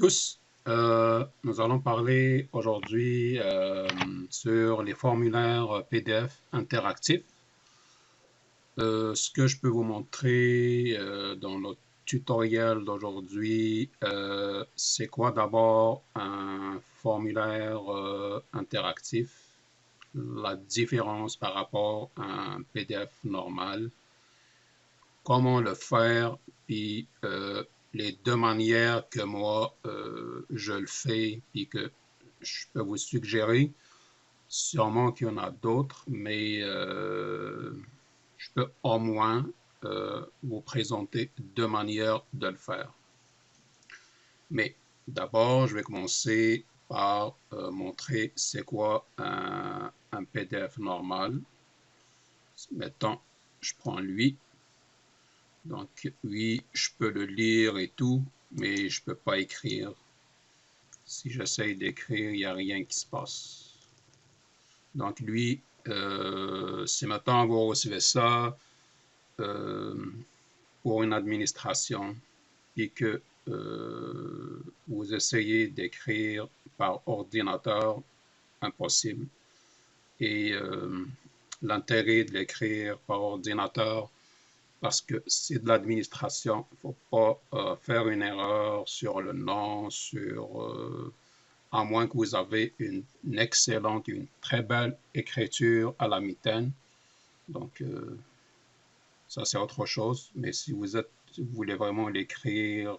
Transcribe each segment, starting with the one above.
tous. Nous allons parler aujourd'hui sur les formulaires PDF interactifs. Ce que je peux vous montrer dans notre tutoriel d'aujourd'hui, c'est quoi d'abord un formulaire interactif, la différence par rapport à un PDF normal, comment le faire, puis les deux manières que moi je le fais puis que je peux vous suggérer. Sûrement qu'il y en a d'autres, mais je peux au moins vous présenter deux manières de le faire. Mais d'abord, je vais commencer par montrer c'est quoi un PDF normal. Mettons, je prends lui. Donc, oui, je peux le lire et tout, mais je ne peux pas écrire. Si j'essaye d'écrire, il n'y a rien qui se passe. Donc, lui, si maintenant vous recevez ça pour une administration et que vous essayez d'écrire par ordinateur, impossible. Et l'intérêt de l'écrire par ordinateur, parce que c'est de l'administration. Il ne faut pas faire une erreur sur le nom, à moins que vous avez une excellente, une très belle écriture à la mitaine. Donc, ça, c'est autre chose. Mais si vous voulez vraiment l'écrire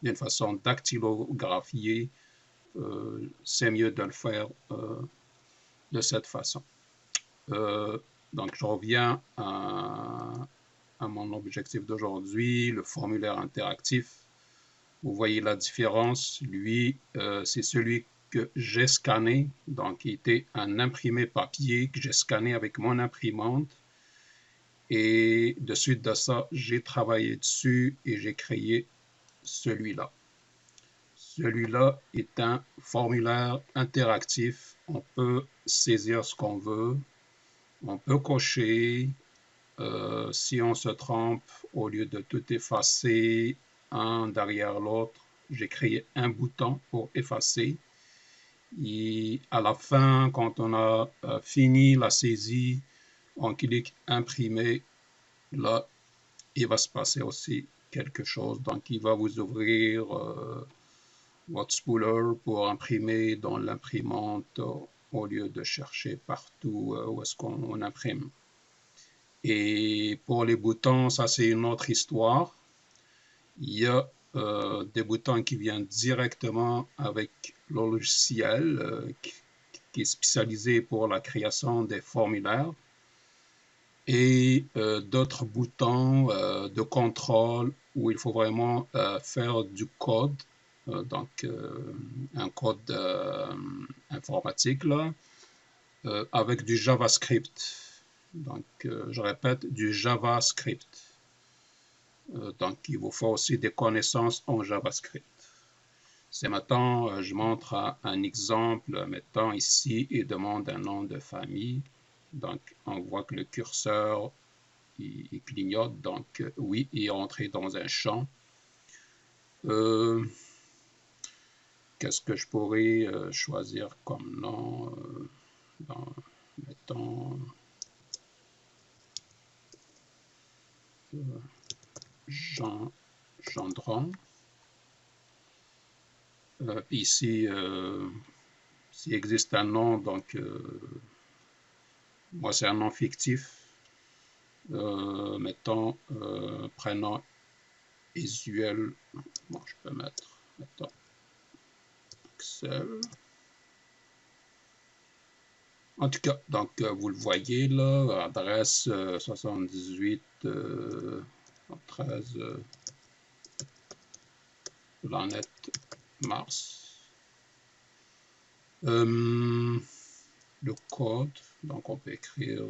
d'une façon dactylographiée, c'est mieux de le faire de cette façon. Donc, je reviens à mon objectif d'aujourd'hui, le formulaire interactif. Vous voyez la différence. Lui, c'est celui que j'ai scanné. Donc, il était un imprimé papier que j'ai scanné avec mon imprimante. Et de suite de ça, j'ai travaillé dessus et j'ai créé celui-là. Celui-là est un formulaire interactif. On peut saisir ce qu'on veut. On peut cocher. Si on se trompe, au lieu de tout effacer un derrière l'autre, j'ai créé un bouton pour effacer. Et à la fin, quand on a fini la saisie, on clique imprimer. Là, il va se passer aussi quelque chose. Donc, il va vous ouvrir votre spooler pour imprimer dans l'imprimante au lieu de chercher partout où est-ce qu'on imprime. Et pour les boutons, ça c'est une autre histoire. Il y a des boutons qui viennent directement avec le logiciel qui est spécialisé pour la création des formulaires. Et d'autres boutons de contrôle où il faut vraiment faire du code, donc un code informatique là, avec du JavaScript. Donc, je répète, du JavaScript. Donc, il vous faut aussi des connaissances en JavaScript. C'est maintenant, je montre un exemple, mettons ici, il demande un nom de famille. Donc, on voit que le curseur, il clignote. Donc, oui, il est entré dans un champ. Qu'est-ce que je pourrais choisir comme nom mettons... Gendron. Ici, s'il existe un nom, donc moi c'est un nom fictif. Mettons prénom Isuel. Bon, je peux mettre, mettons, Axel. En tout cas, donc vous le voyez là, adresse 78 13 planète Mars. Le code, donc on peut écrire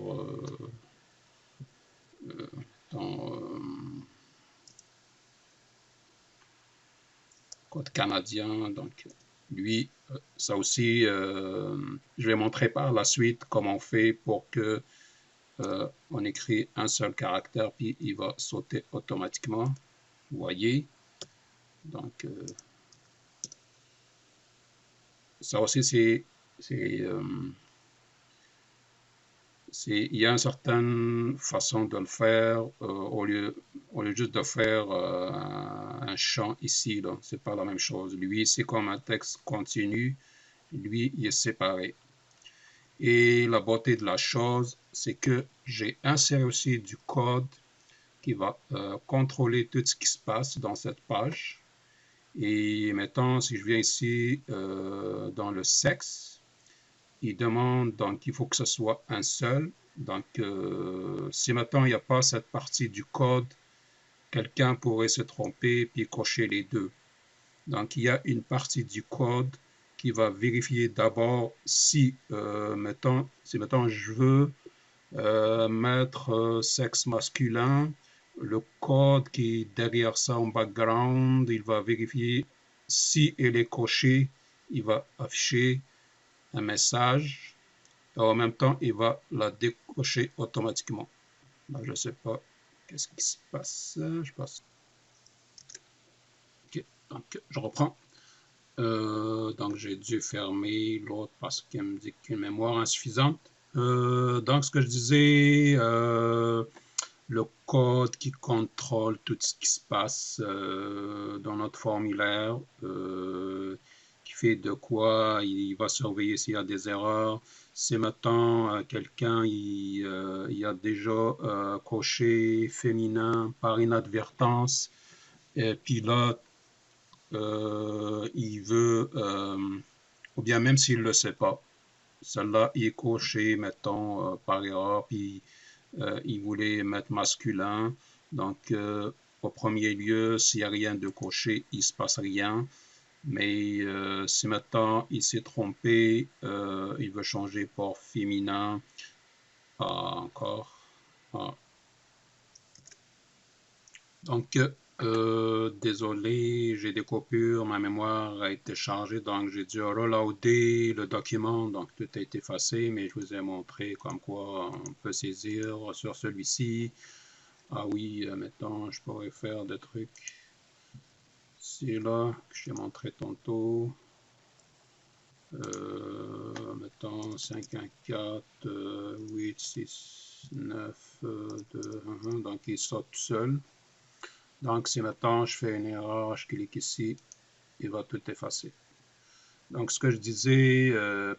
dans code canadien, donc lui, ça aussi, je vais montrer par la suite comment on fait pour que on écrit un seul caractère, puis il va sauter automatiquement. Vous voyez. Donc, ça aussi, il y a une certaine façon de le faire au lieu juste de faire un champ ici, là. C'est pas la même chose. Lui, c'est comme un texte continu. Lui, il est séparé. Et la beauté de la chose, c'est que j'ai inséré aussi du code qui va contrôler tout ce qui se passe dans cette page. Et maintenant, si je viens ici dans le sexe, il demande, donc il faut que ce soit un seul. Donc, si maintenant il n'y a pas cette partie du code, quelqu'un pourrait se tromper puis cocher les deux. Donc, il y a une partie du code qui va vérifier d'abord si mettons je veux mettre sexe masculin, le code qui est derrière ça en background, il va vérifier si elle est cochée, il va afficher un message et en même temps, il va la décocher automatiquement. Ben, je ne sais pas qu'est-ce qui se passe. Je passe. Ok, donc je reprends. Donc j'ai dû fermer l'autre parce qu'il me dit qu'une mémoire insuffisante. Donc ce que je disais, le code qui contrôle tout ce qui se passe dans notre formulaire, qui fait de quoi, il va surveiller s'il y a des erreurs. Si maintenant quelqu'un il a déjà coché féminin par inadvertance, et puis là, il veut, ou bien même s'il ne le sait pas, celle-là il est coché, mettons, par erreur, puis il voulait mettre masculin. Donc, au premier lieu, s'il n'y a rien de coché, il ne se passe rien. Mais si maintenant il s'est trompé, il veut changer pour féminin. Ah, encore. Ah. Donc, désolé, j'ai des coupures, ma mémoire a été chargée, donc j'ai dû reloader le document, donc tout a été effacé, mais je vous ai montré comme quoi on peut saisir sur celui-ci. Ah oui, maintenant je pourrais faire des trucs. C'est là que je t'ai montré tantôt. Mettons 5, 1, 4, 8, 6, 9, 2, 1, 1. Donc il saute tout seul. Donc si maintenant je fais une erreur, je clique ici, il va tout effacer. Donc ce que je disais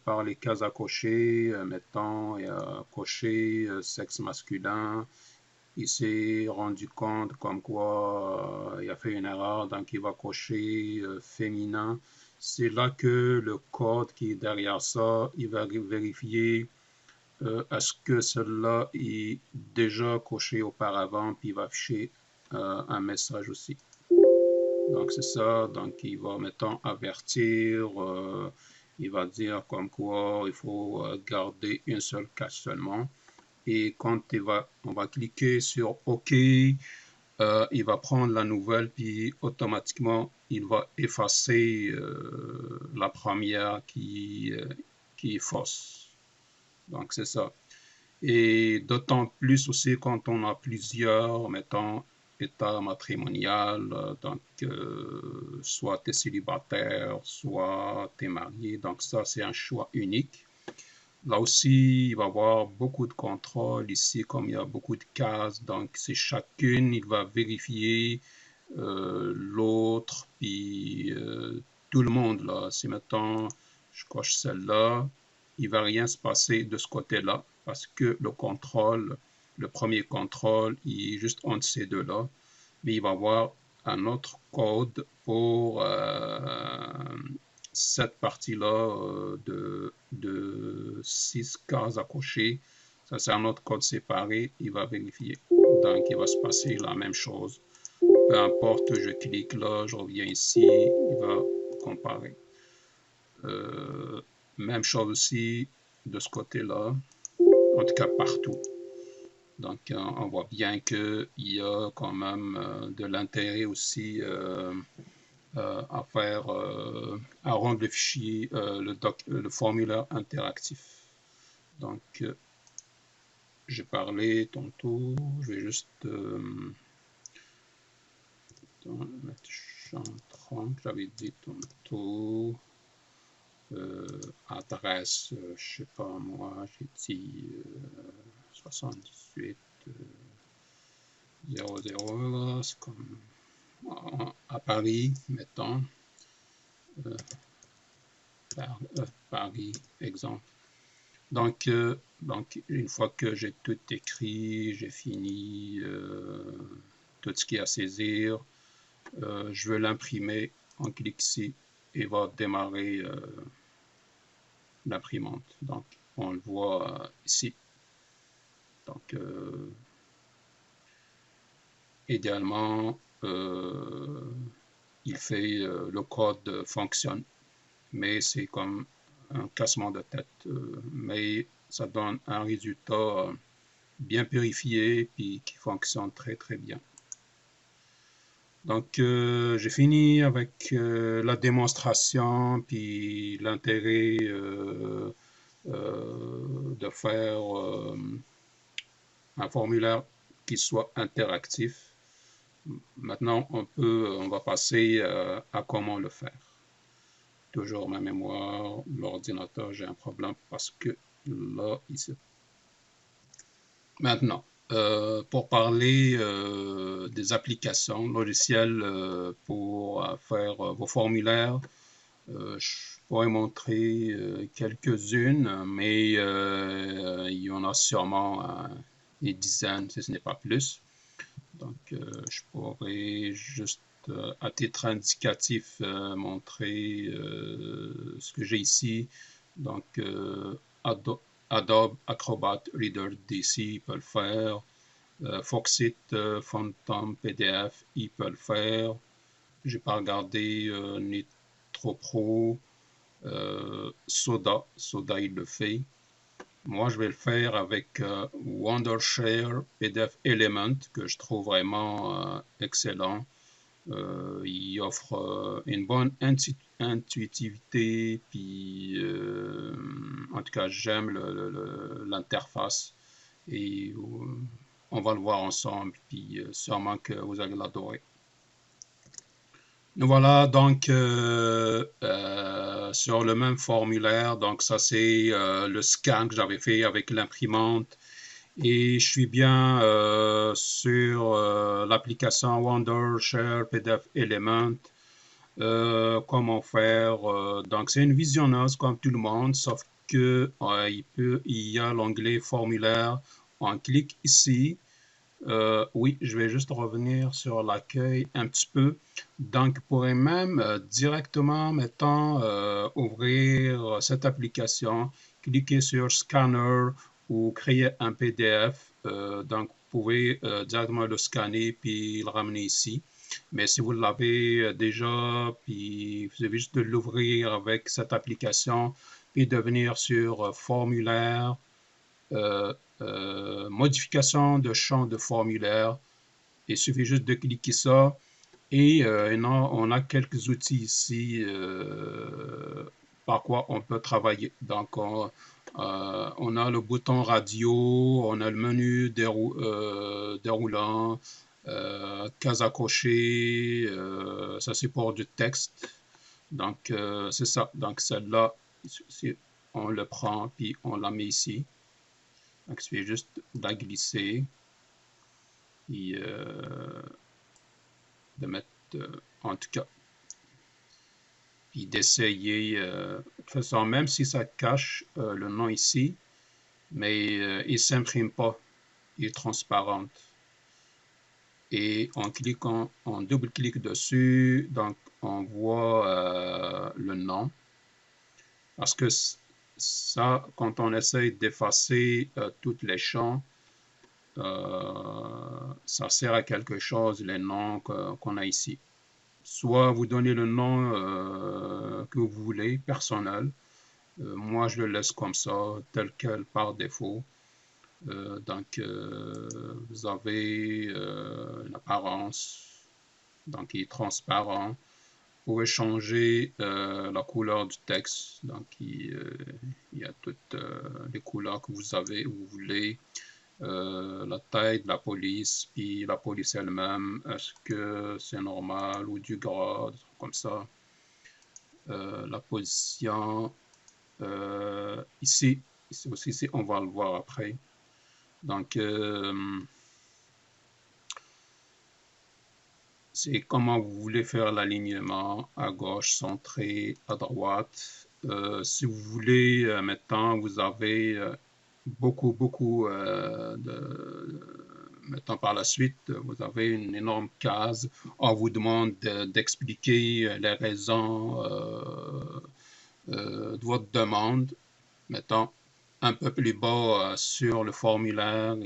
par les cases à cocher, mettons, il y a cocher sexe masculin. Il s'est rendu compte comme quoi il a fait une erreur, donc il va cocher féminin. C'est là que le code qui est derrière ça, il va vérifier est-ce que celle-là est déjà coché auparavant, puis il va afficher un message aussi. Donc c'est ça, donc il va mettons avertir, il va dire comme quoi il faut garder une seule case seulement. Et quand on va cliquer sur OK, il va prendre la nouvelle, puis automatiquement, il va effacer la première qui est fausse. Donc, c'est ça. Et d'autant plus aussi quand on a plusieurs, mettons, états matrimonial, donc soit tu es célibataire, soit tu es marié, donc ça c'est un choix unique. Là aussi, il va y avoir beaucoup de contrôles ici, comme il y a beaucoup de cases, donc c'est chacune, il va vérifier l'autre, puis tout le monde là. Si maintenant je coche celle-là, il va rien se passer de ce côté-là, parce que le premier contrôle, il est juste entre ces deux-là, mais il va y avoir un autre code pour cette partie-là de 6 cases à cocher. Ça, c'est un autre code séparé. Il va vérifier. Donc, il va se passer la même chose. Peu importe, je clique là, je reviens ici, il va comparer. Même chose aussi de ce côté-là, en tout cas partout. Donc, on voit bien qu'il y a quand même de l'intérêt aussi à faire, à rendre le fichier, le formulaire interactif. Donc, j'ai parlé tantôt, je vais juste mettre champ 30, j'avais dit tantôt. adresse, je sais pas moi, j'ai dit 78 00, c'est comme à Paris, mettons, Paris, exemple. Donc, une fois que j'ai tout écrit, j'ai fini tout ce qu'il y a à saisir, je veux l'imprimer, on clique ici et va démarrer l'imprimante. Donc, on le voit ici. Donc, idéalement, il fait le code fonctionne, mais c'est comme un cassement de tête. Mais ça donne un résultat bien purifié puis qui fonctionne très très bien. Donc, j'ai fini avec la démonstration puis l'intérêt de faire un formulaire qui soit interactif. Maintenant, on va passer à comment le faire. Toujours ma mémoire, l'ordinateur, j'ai un problème parce que là, ici. Maintenant, pour parler des applications logicielles pour faire vos formulaires, je pourrais montrer quelques-unes, mais il y en a sûrement des dizaines, si ce n'est pas plus. Donc, je pourrais juste à titre indicatif montrer ce que j'ai ici. Donc, Adobe Acrobat Reader DC peut le faire. Foxit Phantom PDF, il peut le faire. J'ai pas regardé Nitro Pro. Soda, il le fait. Moi, je vais le faire avec Wondershare PDF Element, que je trouve vraiment excellent. Il offre une bonne intuitivité, puis en tout cas, j'aime l'interface. Et on va le voir ensemble, puis sûrement que vous allez l'adorer. Nous voilà donc sur le même formulaire. Donc ça c'est le scan que j'avais fait avec l'imprimante. Et je suis bien sur l'application Wondershare PDF Element. Comment faire donc c'est une visionneuse comme tout le monde, sauf que il y a l'onglet formulaire. On clique ici. Oui, je vais juste revenir sur l'accueil un petit peu. Donc, vous pourrez même directement, mettons, ouvrir cette application, cliquer sur Scanner ou créer un PDF. Donc, vous pouvez directement le scanner puis le ramener ici. Mais si vous l'avez déjà, puis vous avez juste de l'ouvrir avec cette application, puis de venir sur Formulaire, modification de champ de formulaire. Il suffit juste de cliquer ça et on a quelques outils ici par quoi on peut travailler. Donc, on a le bouton radio, on a le menu déroulant, case à cocher, ça c'est pour du texte. Donc, c'est ça. Donc, celle-là, on le prend puis on la met ici. Donc, il suffit juste de la glisser et de mettre, en tout cas, puis d'essayer, de toute façon, même si ça cache le nom ici, mais il ne s'imprime pas, il est transparent. Et en cliquant, on double-clique dessus, donc on voit le nom. Parce que ça, quand on essaye d'effacer tous les champs, ça sert à quelque chose, les noms qu'on a ici. Soit vous donnez le nom que vous voulez, personnel. Moi, je le laisse comme ça, tel quel par défaut. Donc, vous avez l'apparence, donc il est transparent. Vous pouvez changer la couleur du texte, donc il y a toutes les couleurs que vous avez, vous voulez. La taille de la police, puis la police elle-même, est-ce que c'est normal ou du gras, comme ça. la position ici. Ici, on va le voir après. Donc, c'est comment vous voulez faire l'alignement à gauche, centré, à droite. Si vous voulez, maintenant, vous avez beaucoup Maintenant, par la suite, vous avez une énorme case. On vous demande d'expliquer les raisons de votre demande. Mettons, un peu plus bas sur le formulaire,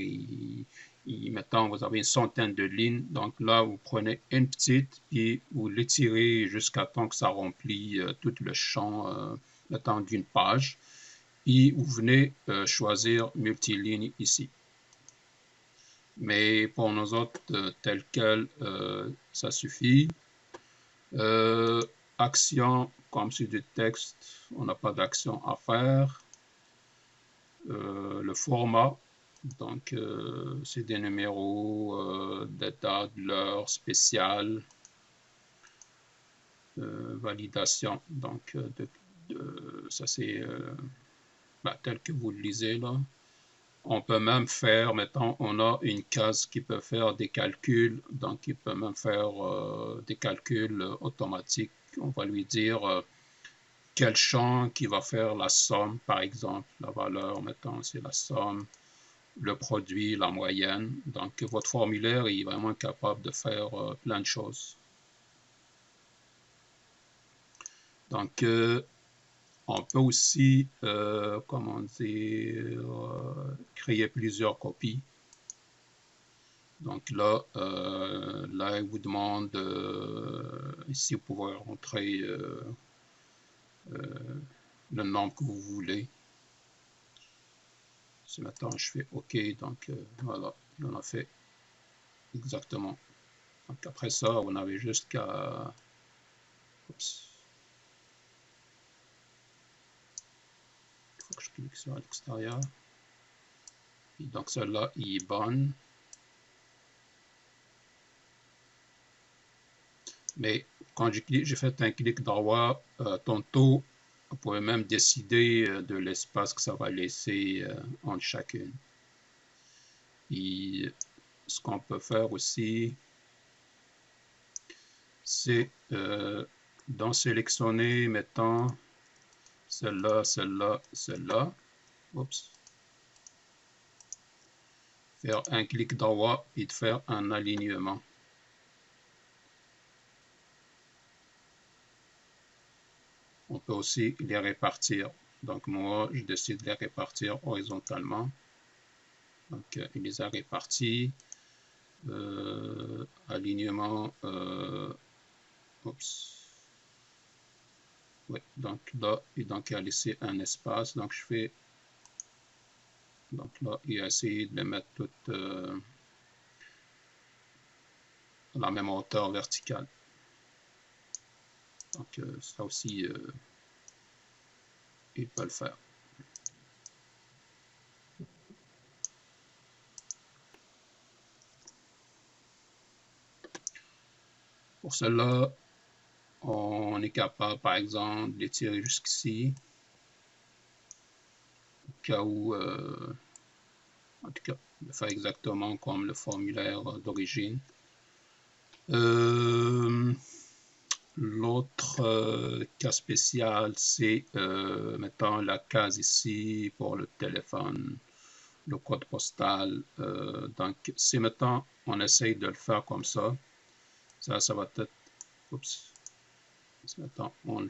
mettons, vous avez une centaine de lignes. Donc là, vous prenez une petite, puis vous l'étirez jusqu'à temps que ça remplit tout le champ, mettons, d'une page. Et vous venez choisir multiligne ici. Mais pour nous autres, tel quel, ça suffit. Action, comme c'est du texte, on n'a pas d'action à faire. Le format, donc c'est des numéros, des dates, l'heure spéciale, validation, donc ça c'est tel que vous le lisez là. On peut même faire, mettons, on a une case qui peut faire des calculs, donc il peut même faire des calculs automatiques. On va lui dire quel champ qui va faire la somme, par exemple, la valeur, mettons, c'est la somme, le produit, la moyenne. Donc, votre formulaire est vraiment capable de faire plein de choses. Donc, on peut aussi, comment dire, créer plusieurs copies. Donc là, il vous demande, ici, vous pouvez rentrer le nombre que vous voulez. Si maintenant je fais OK, donc voilà, on a fait exactement. Donc après ça, on avait juste qu'à... Oups. Il faut que je clique sur l'extérieur. Et donc celle-là, il est bonne. Mais quand j'ai fait un clic droit tantôt, vous pouvez même décider de l'espace que ça va laisser entre chacune. Et ce qu'on peut faire aussi, c'est d'en sélectionner, mettons, celle-là, celle-là, celle-là. Oups. Faire un clic droit et de faire un alignement. On peut aussi les répartir. Donc moi, je décide de les répartir horizontalement. Donc il les a répartis. Alignement. Oups. Oui, donc là, et donc il a laissé un espace. Donc je fais. Donc là, il a essayé de les mettre toutes à la même hauteur verticale. Donc ça aussi, il peut le faire. Pour cela, on est capable, par exemple, d'étirer jusqu'ici, au cas où, en tout cas, de faire exactement comme le formulaire d'origine. L'autre cas spécial, c'est, mettons, la case ici pour le téléphone, le code postal. Donc, si maintenant on essaye de le faire comme ça, ça va être... Oups. Maintenant, on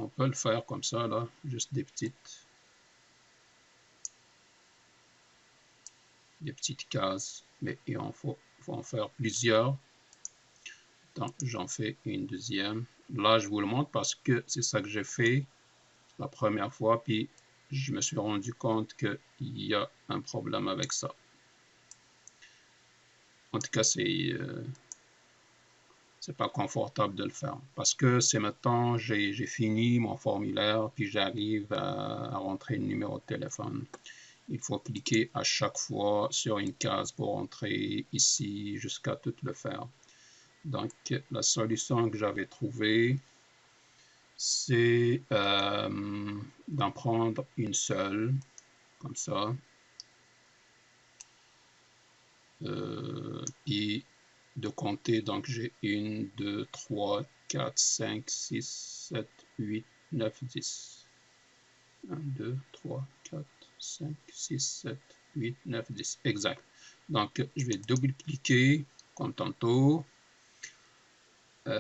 peut le faire comme ça, là, juste des petites cases, mais il faut en faire plusieurs. Donc, j'en fais une deuxième. Là, je vous le montre parce que c'est ça que j'ai fait la première fois, puis je me suis rendu compte qu'il y a un problème avec ça. En tout cas, c'est pas confortable de le faire parce que c'est maintenant j'ai fini mon formulaire puis j'arrive à rentrer le numéro de téléphone. Il faut cliquer à chaque fois sur une case pour entrer ici jusqu'à tout le faire. Donc la solution que j'avais trouvée, c'est d'en prendre une seule, comme ça. Puis de compter, donc j'ai 1, 2, 3, 4, 5, 6, 7, 8, 9, 10. 1, 2, 3, 4, 5, 6, 7, 8, 9, 10. Exact. Donc, je vais double-cliquer comme tantôt. Je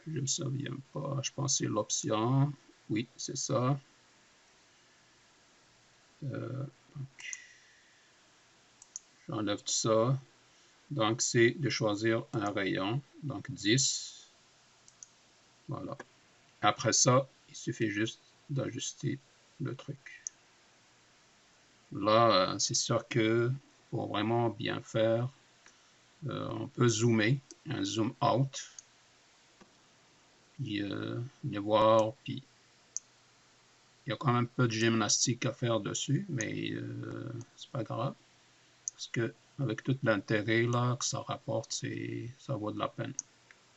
ne me souviens pas. Je pense que c'est l'option. Oui, c'est ça. J'enlève tout ça. Donc, c'est de choisir un rayon. Donc, 10. Voilà. Après ça, il suffit juste d'ajuster le truc. Là, c'est sûr que pour vraiment bien faire, on peut zoomer, un zoom out, puis les voir, puis il y a quand même un peu de gymnastique à faire dessus, mais c'est pas grave, parce que avec tout l'intérêt là que ça rapporte, ça vaut de la peine.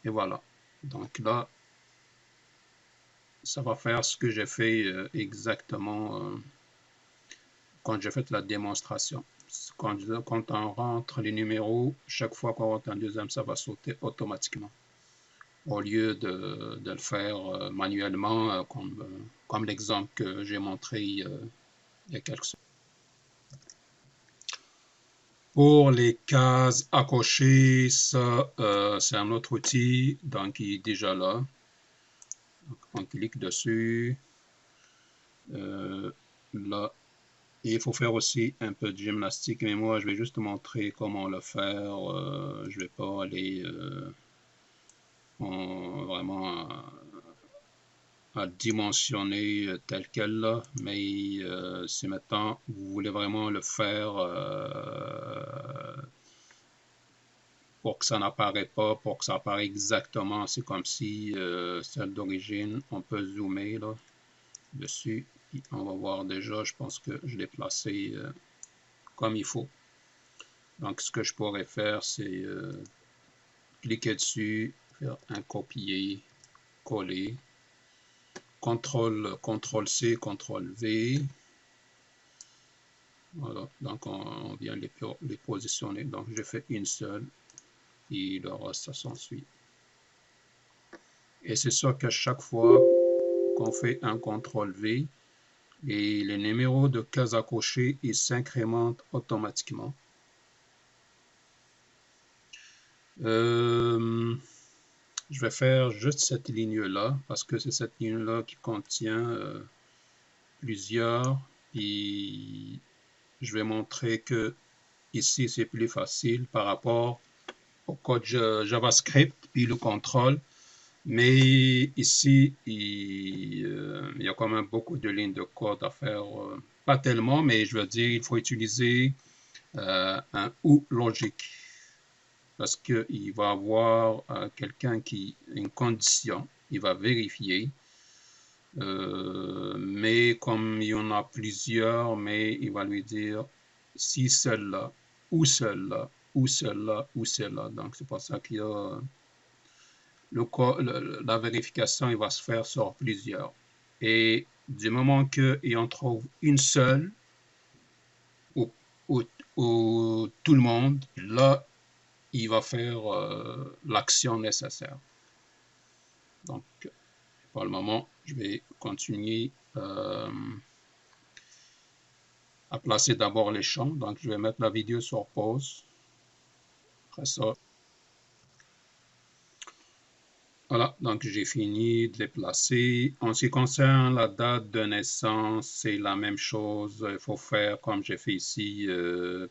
Et voilà. Donc là, ça va faire ce que j'ai fait exactement quand j'ai fait la démonstration. Quand on rentre les numéros, chaque fois qu'on rentre un deuxième, ça va sauter automatiquement. Au lieu de le faire manuellement, comme l'exemple que j'ai montré il y a quelques secondes. Pour les cases à cocher, ça, c'est un autre outil, donc il est déjà là. Donc, on clique dessus. Là, il faut faire aussi un peu de gymnastique, mais moi, je vais juste montrer comment le faire. Je ne vais pas aller vraiment à dimensionner tel quel là, mais si maintenant vous voulez vraiment le faire pour que ça n'apparaît pas, pour que ça apparaît exactement, c'est comme si celle d'origine, on peut zoomer là, dessus, et on va voir déjà, je pense que je l'ai placé comme il faut. Donc ce que je pourrais faire, c'est cliquer dessus, faire un copier, coller, CTRL-C, CTRL-V. Voilà, donc on vient les positionner. Donc j'ai fait une seule, et le reste, ça s'ensuit. Et c'est sûr qu'à chaque fois qu'on fait un CTRL-V, et les numéros de cases à cocher, ils s'incrémentent automatiquement. Je vais faire juste cette ligne-là, parce que c'est cette ligne-là qui contient plusieurs. Et je vais montrer que ici, c'est plus facile par rapport au code JavaScript, puis le contrôle. Mais ici, il y a quand même beaucoup de lignes de code à faire. Pas tellement, mais je veux dire, il faut utiliser un ou logique. Parce qu'il va avoir quelqu'un une condition, il va vérifier. Mais comme il y en a plusieurs, mais il va lui dire si celle-là, ou celle-là, ou celle-là, ou celle-là. Donc c'est pour ça qu'il y a la vérification, il va se faire sur plusieurs. Et du moment qu'il en trouve une seule, ou tout le monde, là, il va faire l'action nécessaire. Donc, pour le moment, je vais continuer à placer d'abord les champs. Donc, je vais mettre la vidéo sur pause. Après ça, voilà, donc j'ai fini de les placer. En ce qui concerne la date de naissance, c'est la même chose. Il faut faire comme j'ai fait ici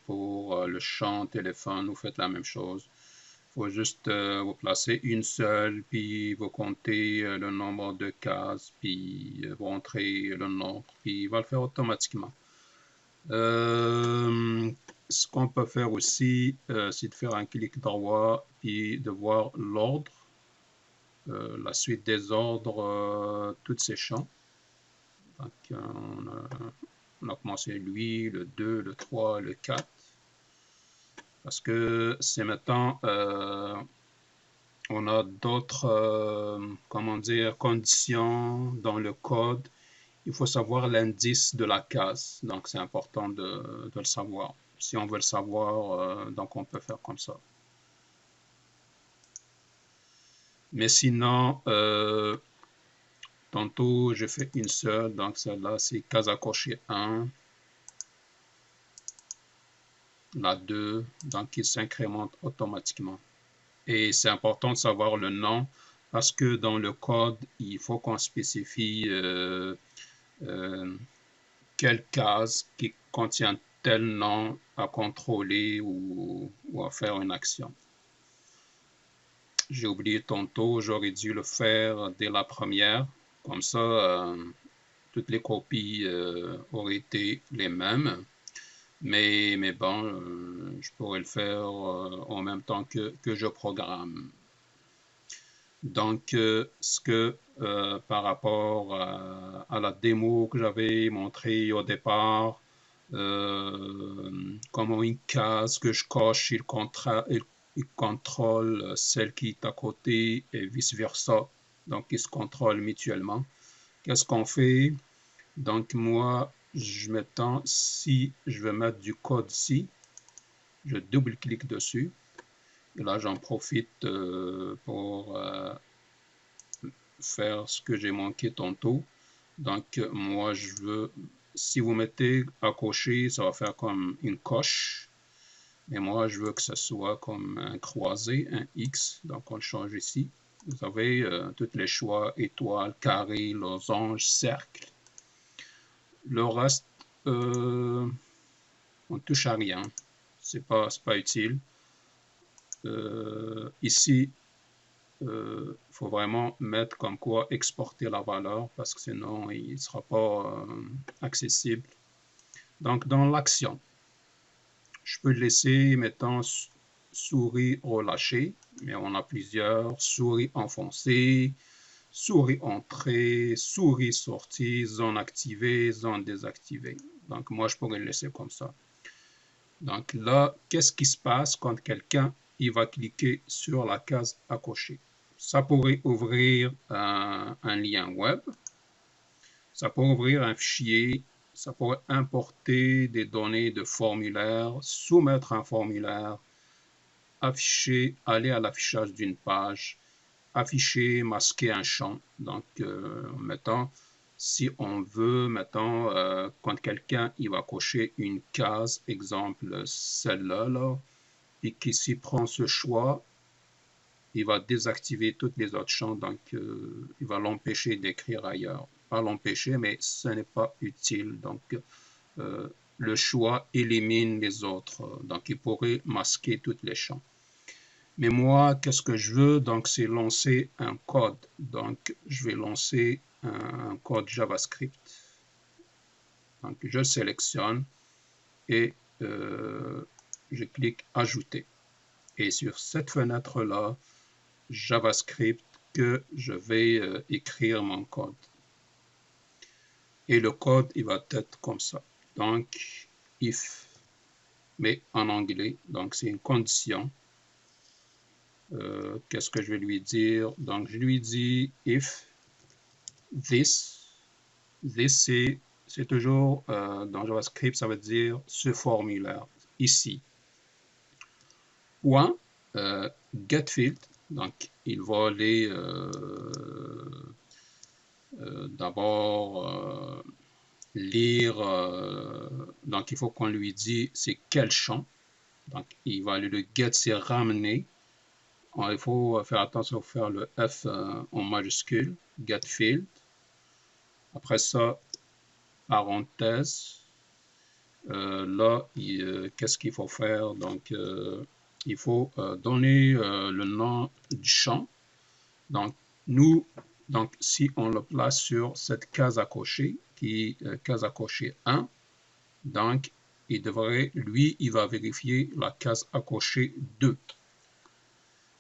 pour le champ téléphone. Vous faites la même chose. Il faut juste vous placer une seule, puis vous comptez le nombre de cases, puis vous rentrez le nombre, puis il va le faire automatiquement. Ce qu'on peut faire aussi, c'est de faire un clic droit, puis de voir l'ordre. La suite des ordres, tous ces champs. Donc, on a commencé lui, le 2, le 3, le 4. Parce que c'est maintenant, on a d'autres, comment dire, conditions dans le code. Il faut savoir l'indice de la case, donc c'est important de le savoir. Si on veut le savoir, donc on peut faire comme ça. Mais sinon, tantôt j'ai fait une seule, donc celle-là c'est case à cocher 1, la 2, donc il s'incrémente automatiquement. Et c'est important de savoir le nom parce que dans le code, il faut qu'on spécifie quelle case qui contient tel nom à contrôler ou à faire une action. J'ai oublié tantôt, j'aurais dû le faire dès la première. Comme ça, toutes les copies auraient été les mêmes. Mais bon, je pourrais le faire en même temps que je programme. Donc, par rapport à la démo que j'avais montrée au départ, comment une case que je coche, il contrôle celle qui est à côté et vice-versa. Donc, ils se contrôlent mutuellement. Qu'est-ce qu'on fait? Donc, moi, si je veux mettre du code ici, je double-clique dessus. Et là, j'en profite pour faire ce que j'ai manqué tantôt. Donc, moi, si vous mettez à cocher, ça va faire comme une coche. Mais moi, je veux que ce soit comme un croisé, un X. Donc, on le change ici. Vous avez tous les choix, étoile, carré, losange, cercle. Le reste, on ne touche à rien. C'est pas utile. Ici, il faut vraiment mettre comme quoi exporter la valeur parce que sinon il ne sera pas accessible. Donc dans l'action, je peux laisser mettons souris relâchée, mais on a plusieurs, souris enfoncée, souris entrée, souris sortie, zone activée, zone désactivée. Donc moi je pourrais le laisser comme ça. Donc là, qu'est-ce qui se passe quand quelqu'un va cliquer sur la case à cocher? Ça pourrait ouvrir un lien web, ça pourrait ouvrir un fichier, ça pourrait importer des données de formulaire, soumettre un formulaire, afficher, aller à l'affichage d'une page, afficher, masquer un champ. Donc, mettons, si on veut, mettons, quand quelqu'un va cocher une case, exemple celle-là, là, et qui s'y prend ce choix, il va désactiver tous les autres champs, donc il va l'empêcher d'écrire ailleurs. Pas l'empêcher, mais ce n'est pas utile. Donc, le choix élimine les autres. Donc, il pourrait masquer tous les champs. Mais moi, qu'est-ce que je veux? Donc, c'est lancer un code. Donc, je vais lancer un code JavaScript. Donc, je sélectionne et je clique Ajouter. Et sur cette fenêtre-là, JavaScript que je vais écrire mon code. Et le code, il va être comme ça. Donc, if, mais en anglais. Donc, c'est une condition. Qu'est-ce que je vais lui dire? Donc, je lui dis if this. This, c'est toujours dans JavaScript, ça veut dire ce formulaire ici. Point getField. Donc, il va aller d'abord lire. Donc, il faut qu'on lui dise c'est quel champ. Donc, il va aller le get, c'est ramener. Il faut faire attention à faire le F en majuscule, getField. Après ça, parenthèse. Là, qu'est-ce qu'il faut faire? Donc, il faut donner le nom du champ. Donc, si on le place sur cette case à cocher, qui est case à cocher 1, donc, il va vérifier la case à cocher 2.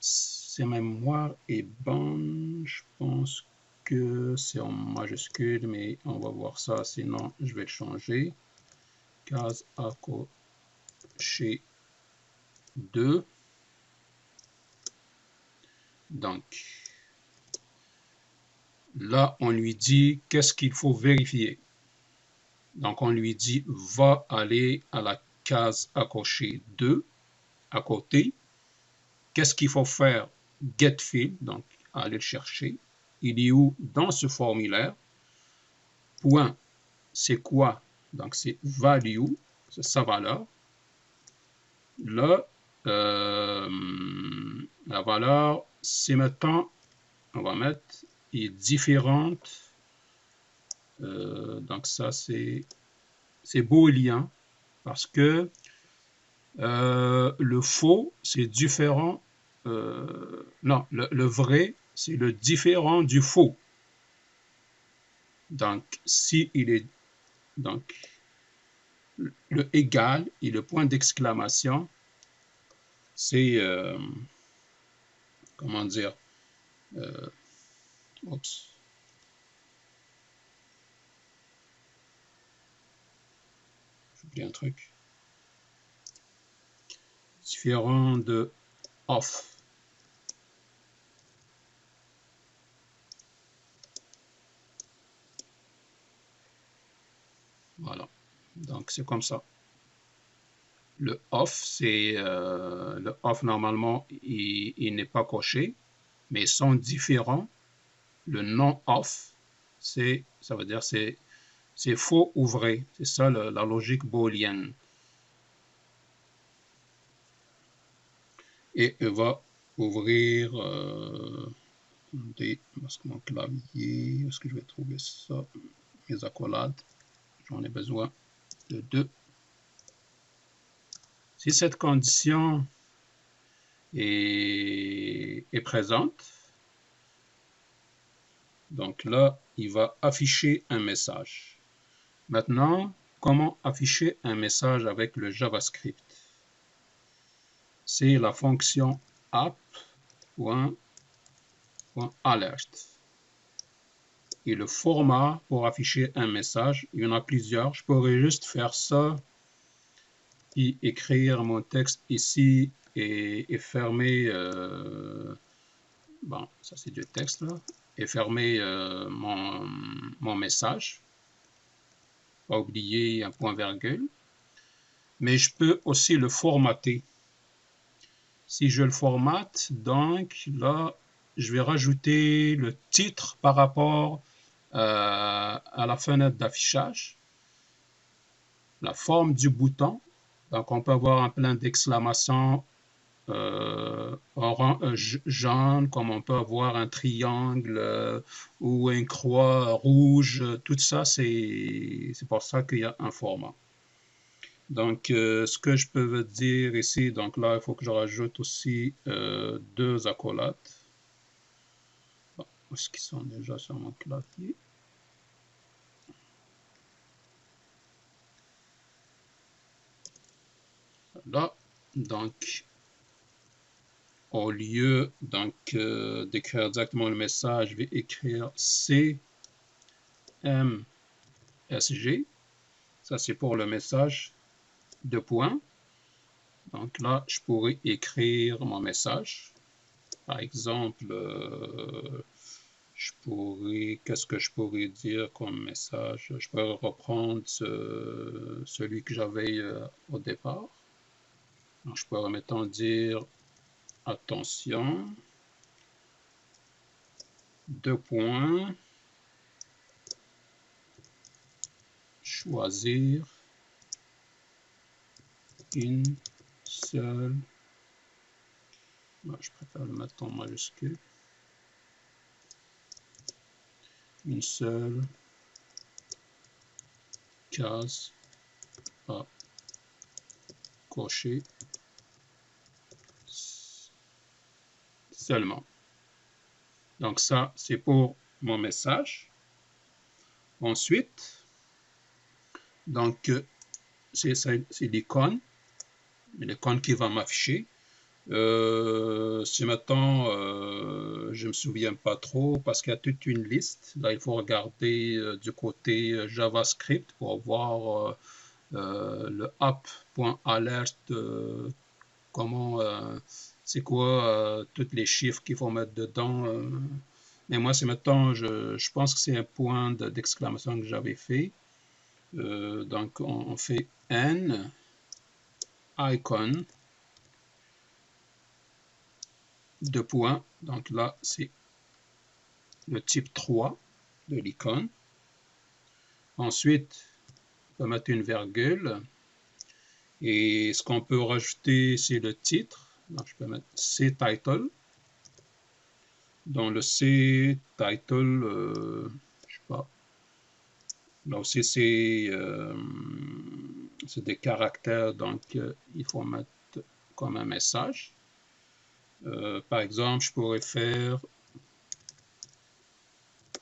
Si ma mémoire est bonne, je pense que c'est en majuscule, mais on va voir ça, sinon je vais le changer. Case à cocher 2. Donc, là, on lui dit qu'est-ce qu'il faut vérifier. Donc, on lui dit, va aller à la case à cocher 2, à côté. Qu'est-ce qu'il faut faire? Get field, donc aller le chercher. Il est où? Dans ce formulaire. Point, c'est quoi? Donc, c'est value, c'est sa valeur. Là, la valeur, c'est maintenant, on va mettre, est différente. Donc, ça, c'est booléen parce que le faux, c'est différent. Non, le vrai, c'est le différent du faux. Donc, si il est donc le égal et le point d'exclamation, c'est comment dire, oups. J'ai oublié un truc. Différent de off. Voilà. Donc, c'est comme ça. Le off, c'est le off, normalement, il n'est pas coché, mais ils sont différents. Le non-off, ça veut dire c'est faux ou vrai. C'est ça la logique booléenne. Et elle va ouvrir parce que mon clavier, est-ce que je vais trouver ça? Mes accolades, j'en ai besoin de 2. Si cette condition est présente, donc là, il va afficher un message. Maintenant, comment afficher un message avec le JavaScript? C'est la fonction app.alert. Et le format pour afficher un message, il y en a plusieurs. Je pourrais juste faire ça et écrire mon texte ici et fermer, bon, ça c'est du texte là, et fermer mon message. Pas oublier un point virgule. Mais je peux aussi le formater. Si je le formate, donc là, je vais rajouter le titre par rapport à la fenêtre d'affichage, la forme du bouton. Donc, on peut avoir un plein d'exclamations jaune, comme on peut avoir un triangle ou une croix rouge. Tout ça, c'est pour ça qu'il y a un format. Donc, ce que je peux vous dire ici, donc là, il faut que je rajoute aussi 2 accolades. Bon, où est-ce qu'ils sont déjà sur mon clavier? Là, donc, au lieu d'écrire exactement le message, je vais écrire CMSG. Ça, c'est pour le message de points. Donc là, je pourrais écrire mon message. Par exemple, qu'est-ce que je pourrais dire comme message? Je peux reprendre celui que j'avais au départ. Donc, je pourrais, mettons, dire attention, 2 points, choisir une seule, je préfère le mettre en majuscule, une seule case à cocher seulement. Donc ça, c'est pour mon message. Ensuite, donc c'est l'icône qui va m'afficher. Si maintenant, je me souviens pas trop parce qu'il y a toute une liste. Là, il faut regarder du côté JavaScript pour voir le app.alert, comment c'est quoi tous les chiffres qu'il faut mettre dedans. Mais moi, c'est maintenant, je pense que c'est un point d'exclamation que j'avais fait. Donc, on fait N, icon, deux points. Donc là, c'est le type 3 de l'icône. Ensuite, on peut mettre une virgule. Et ce qu'on peut rajouter, c'est le titre. Donc, je peux mettre C-title. Dans le C-title, je sais pas. Là aussi, c'est des caractères, donc il faut mettre comme un message. Par exemple, je pourrais faire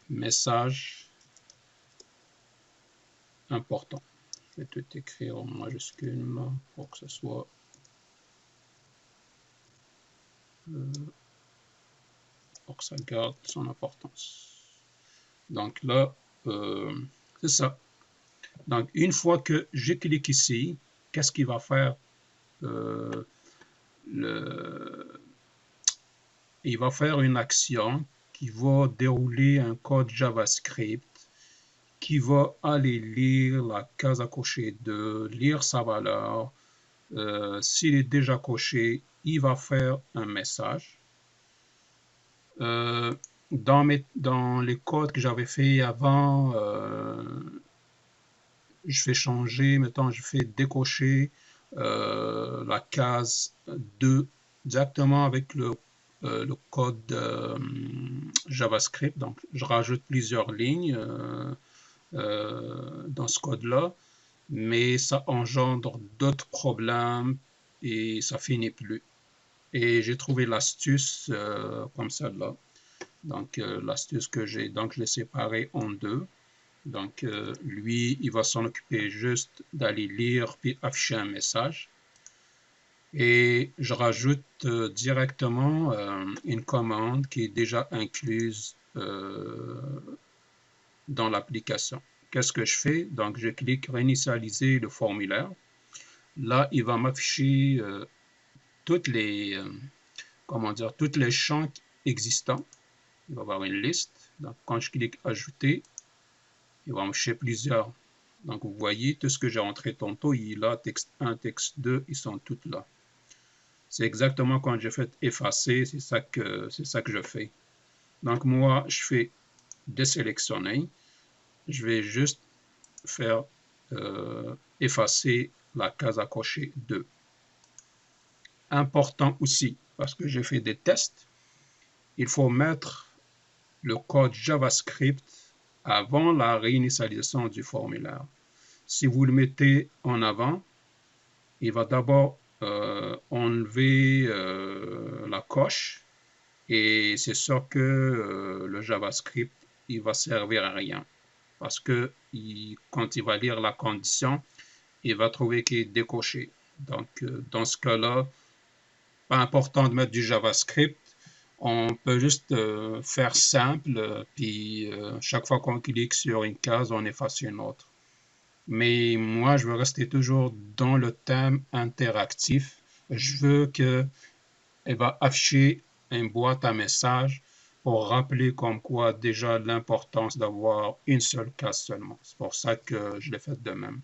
message important. Je vais tout écrire en majuscule pour que ce soit pour que ça garde son importance. Donc là, c'est ça. Donc une fois que je clique ici, qu'est-ce qu'il va faire? Il va faire une action qui va dérouler un code JavaScript qui va aller lire la case à cocher 2, lire sa valeur. S'il est déjà coché, il va faire un message. Dans les codes que j'avais fait avant, je fais changer, maintenant je fais décocher la case 2 directement avec le code JavaScript. Donc, je rajoute plusieurs lignes dans ce code-là, mais ça engendre d'autres problèmes et ça finit plus. Et j'ai trouvé l'astuce comme celle-là. Donc, l'astuce que j'ai, donc je l'ai séparé en deux. Donc, lui, il va s'en occuper juste d'aller lire puis afficher un message. Et je rajoute directement une commande qui est déjà incluse dans l'application. Qu'est-ce que je fais? Donc, je clique réinitialiser le formulaire. Là, il va m'afficher toutes les, tous les champs existants. Il va y avoir une liste. Donc, quand je clique ajouter, il va m'afficher plusieurs. Donc, vous voyez, tout ce que j'ai rentré tantôt, il est là, texte 1, texte 2, ils sont tous là. C'est exactement quand j'ai fait effacer, c'est ça que je fais. Donc, moi, je fais désélectionner. Je vais juste faire effacer la case à cocher 2. Important aussi, parce que j'ai fait des tests, il faut mettre le code JavaScript avant la réinitialisation du formulaire. Si vous le mettez en avant, il va d'abord enlever la coche et c'est sûr que le JavaScript, il va servir à rien parce que quand il va lire la condition, il va trouver qu'il est décoché. Donc, dans ce cas-là, pas important de mettre du JavaScript. On peut juste faire simple, puis chaque fois qu'on clique sur une case, on efface une autre. Mais moi, je veux rester toujours dans le thème interactif. Je veux qu'elle va afficher une boîte à messages pour rappeler comme quoi déjà l'importance d'avoir une seule case seulement. C'est pour ça que je l'ai fait de même.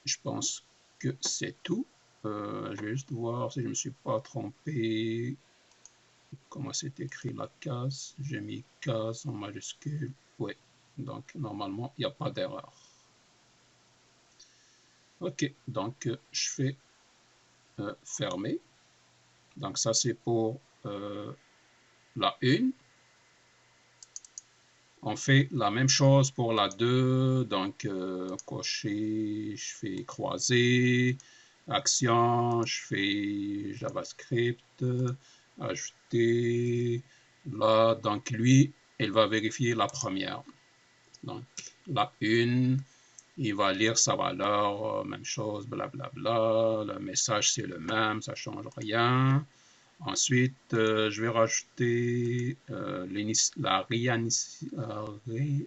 Je pense que c'est tout. Je vais juste voir si je ne me suis pas trompé. Comment c'est écrit la case? J'ai mis case en majuscule. Oui, donc normalement, il n'y a pas d'erreur. Ok, donc je fais fermer. Donc ça, c'est pour la 1. On fait la même chose pour la 2. Donc, cocher, je fais croiser. Action, je fais JavaScript. Ajouter. Là, donc lui, il va vérifier la première. Donc, la 1. Il va lire sa valeur, même chose, blablabla. Le message, c'est le même, ça ne change rien. Ensuite, je vais rajouter la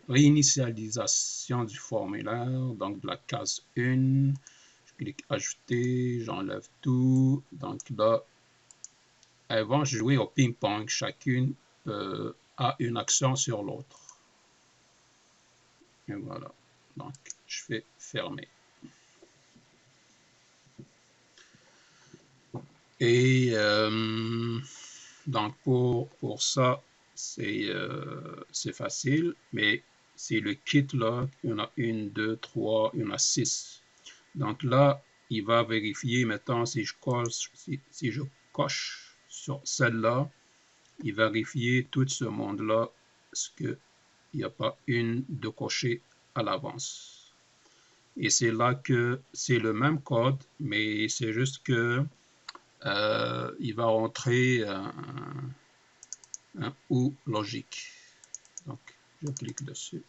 réinitialisation du formulaire, donc de la case 1. clique ajouter, j'enlève tout. Donc là, elles vont jouer au ping-pong. Chacune a une action sur l'autre. Et voilà. Donc, je fais fermer. Et donc, pour ça, c'est facile, mais c'est le kit là, il y en a 1, 2, 3, il y en a 6. Donc là, il va vérifier maintenant si je coche sur celle-là, il va vérifier tout ce monde-là, est-ce qu'il n'y a pas une de cocher à l'avance. Et c'est là que c'est le même code, mais c'est juste que il va rentrer un ou logique. Donc, je clique dessus.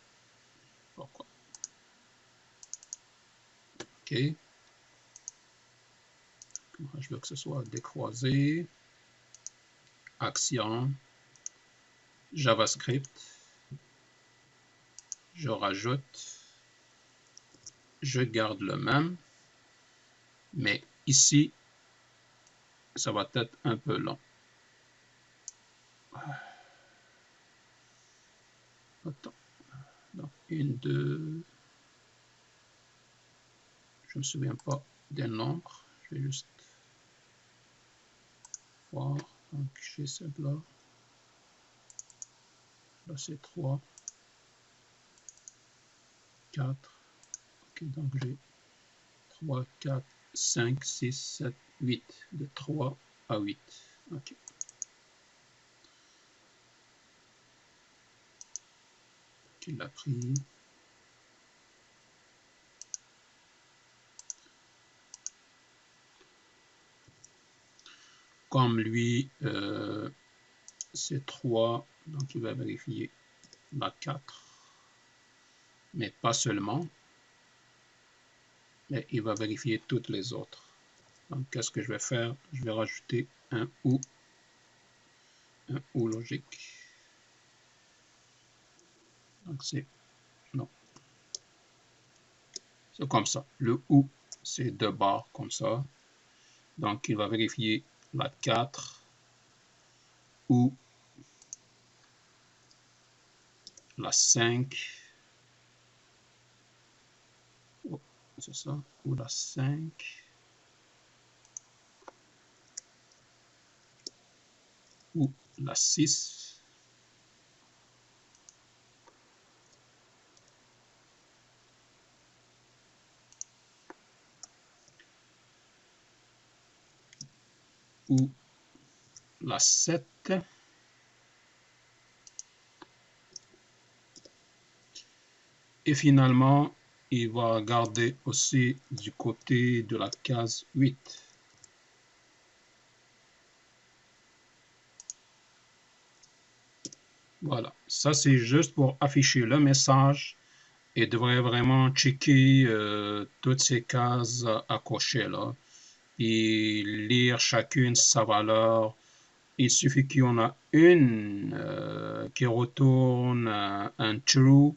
Pourquoi? OK. Je veux que ce soit décroisé. Action. JavaScript. Je rajoute. Je garde le même. Mais ici, ça va être un peu long. Attends. Donc, 1, 2. Je ne me souviens pas des nombres. Je vais juste voir. Donc, j'ai celle-là. Là, c'est 3. 4. Ok, donc j'ai 3, 4, 5, 6, 7, 8. De 3 à 8. Ok. Il l'a pris. Comme lui, c'est 3, donc il va vérifier la 4. Mais pas seulement, mais il va vérifier toutes les autres. Donc, qu'est-ce que je vais faire? Je vais rajouter un ou logique. Donc, c'est non. C'est comme ça. Le ou, c'est 2 barres comme ça. Donc, il va vérifier la 4 ou la 5. Oh, c'est ça. Ou la 5. Ou la 6. Ou la 7. Et finalement, il va regarder aussi du côté de la case 8. Voilà, ça c'est juste pour afficher le message et devrait vraiment checker toutes ces cases à cocher là et lire chacune sa valeur. Il suffit qu'il y en a une qui retourne un true,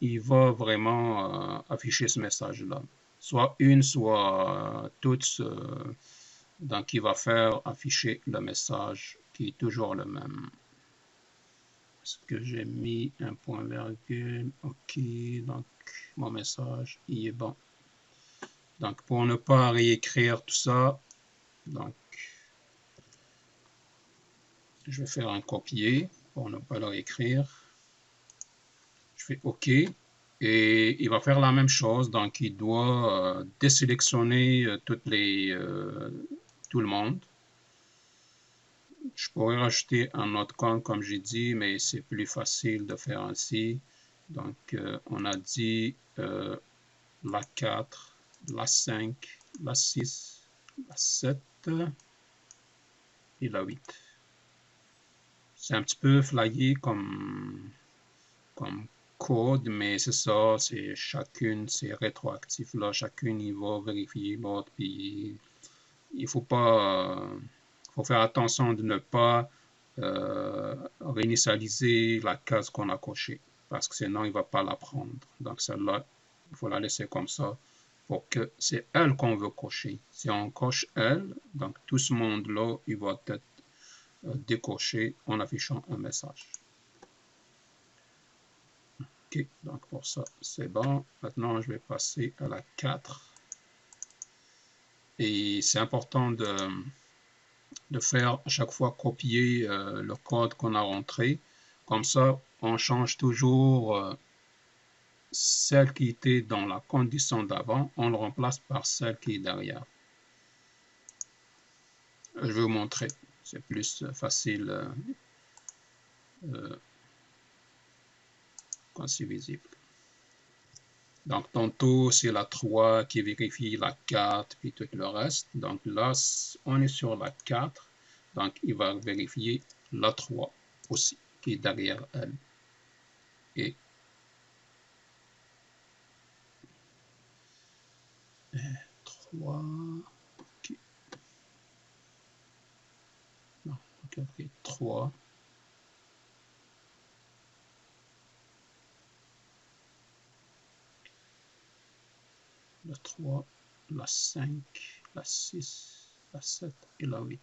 il va vraiment afficher ce message-là. Soit une, soit toutes. Donc, il va faire afficher le message qui est toujours le même. Est-ce que j'ai mis un point virgule? OK, donc mon message, il est bon. Donc, pour ne pas réécrire tout ça, donc, je vais faire un copier pour ne pas le réécrire. Je fais OK. Et il va faire la même chose. Donc, il doit désélectionner tout le monde. Je pourrais rajouter un autre compte, comme j'ai dit, mais c'est plus facile de faire ainsi. Donc, on a dit la 4, la 5, la 6, la 7 et la 8. C'est un petit peu flyé comme code, mais c'est ça, c'est chacune, c'est rétroactif là, chacune il va vérifier l'autre, puis il faut pas, faut faire attention de ne pas réinitialiser la case qu'on a cochée, parce que sinon il va pas la prendre. Donc celle-là, il faut la laisser comme ça, pour que c'est elle qu'on veut cocher. Si on coche elle, donc tout ce monde-là, il va être décoché en affichant un message. Ok, donc pour ça, c'est bon. Maintenant, je vais passer à la 4. Et c'est important de faire à chaque fois copier le code qu'on a rentré. Comme ça, on change toujours celle qui était dans la condition d'avant, on le remplace par celle qui est derrière. Je vais vous montrer, c'est plus facile quand c'est visible. Donc, tantôt, c'est la 3 qui vérifie la 4, puis tout le reste. Donc là, on est sur la 4. Donc, il va vérifier la 3 aussi, qui est derrière elle. Et 3. Okay. Non, ok, 3. La 3, la 5, la 6, la 7 et la 8.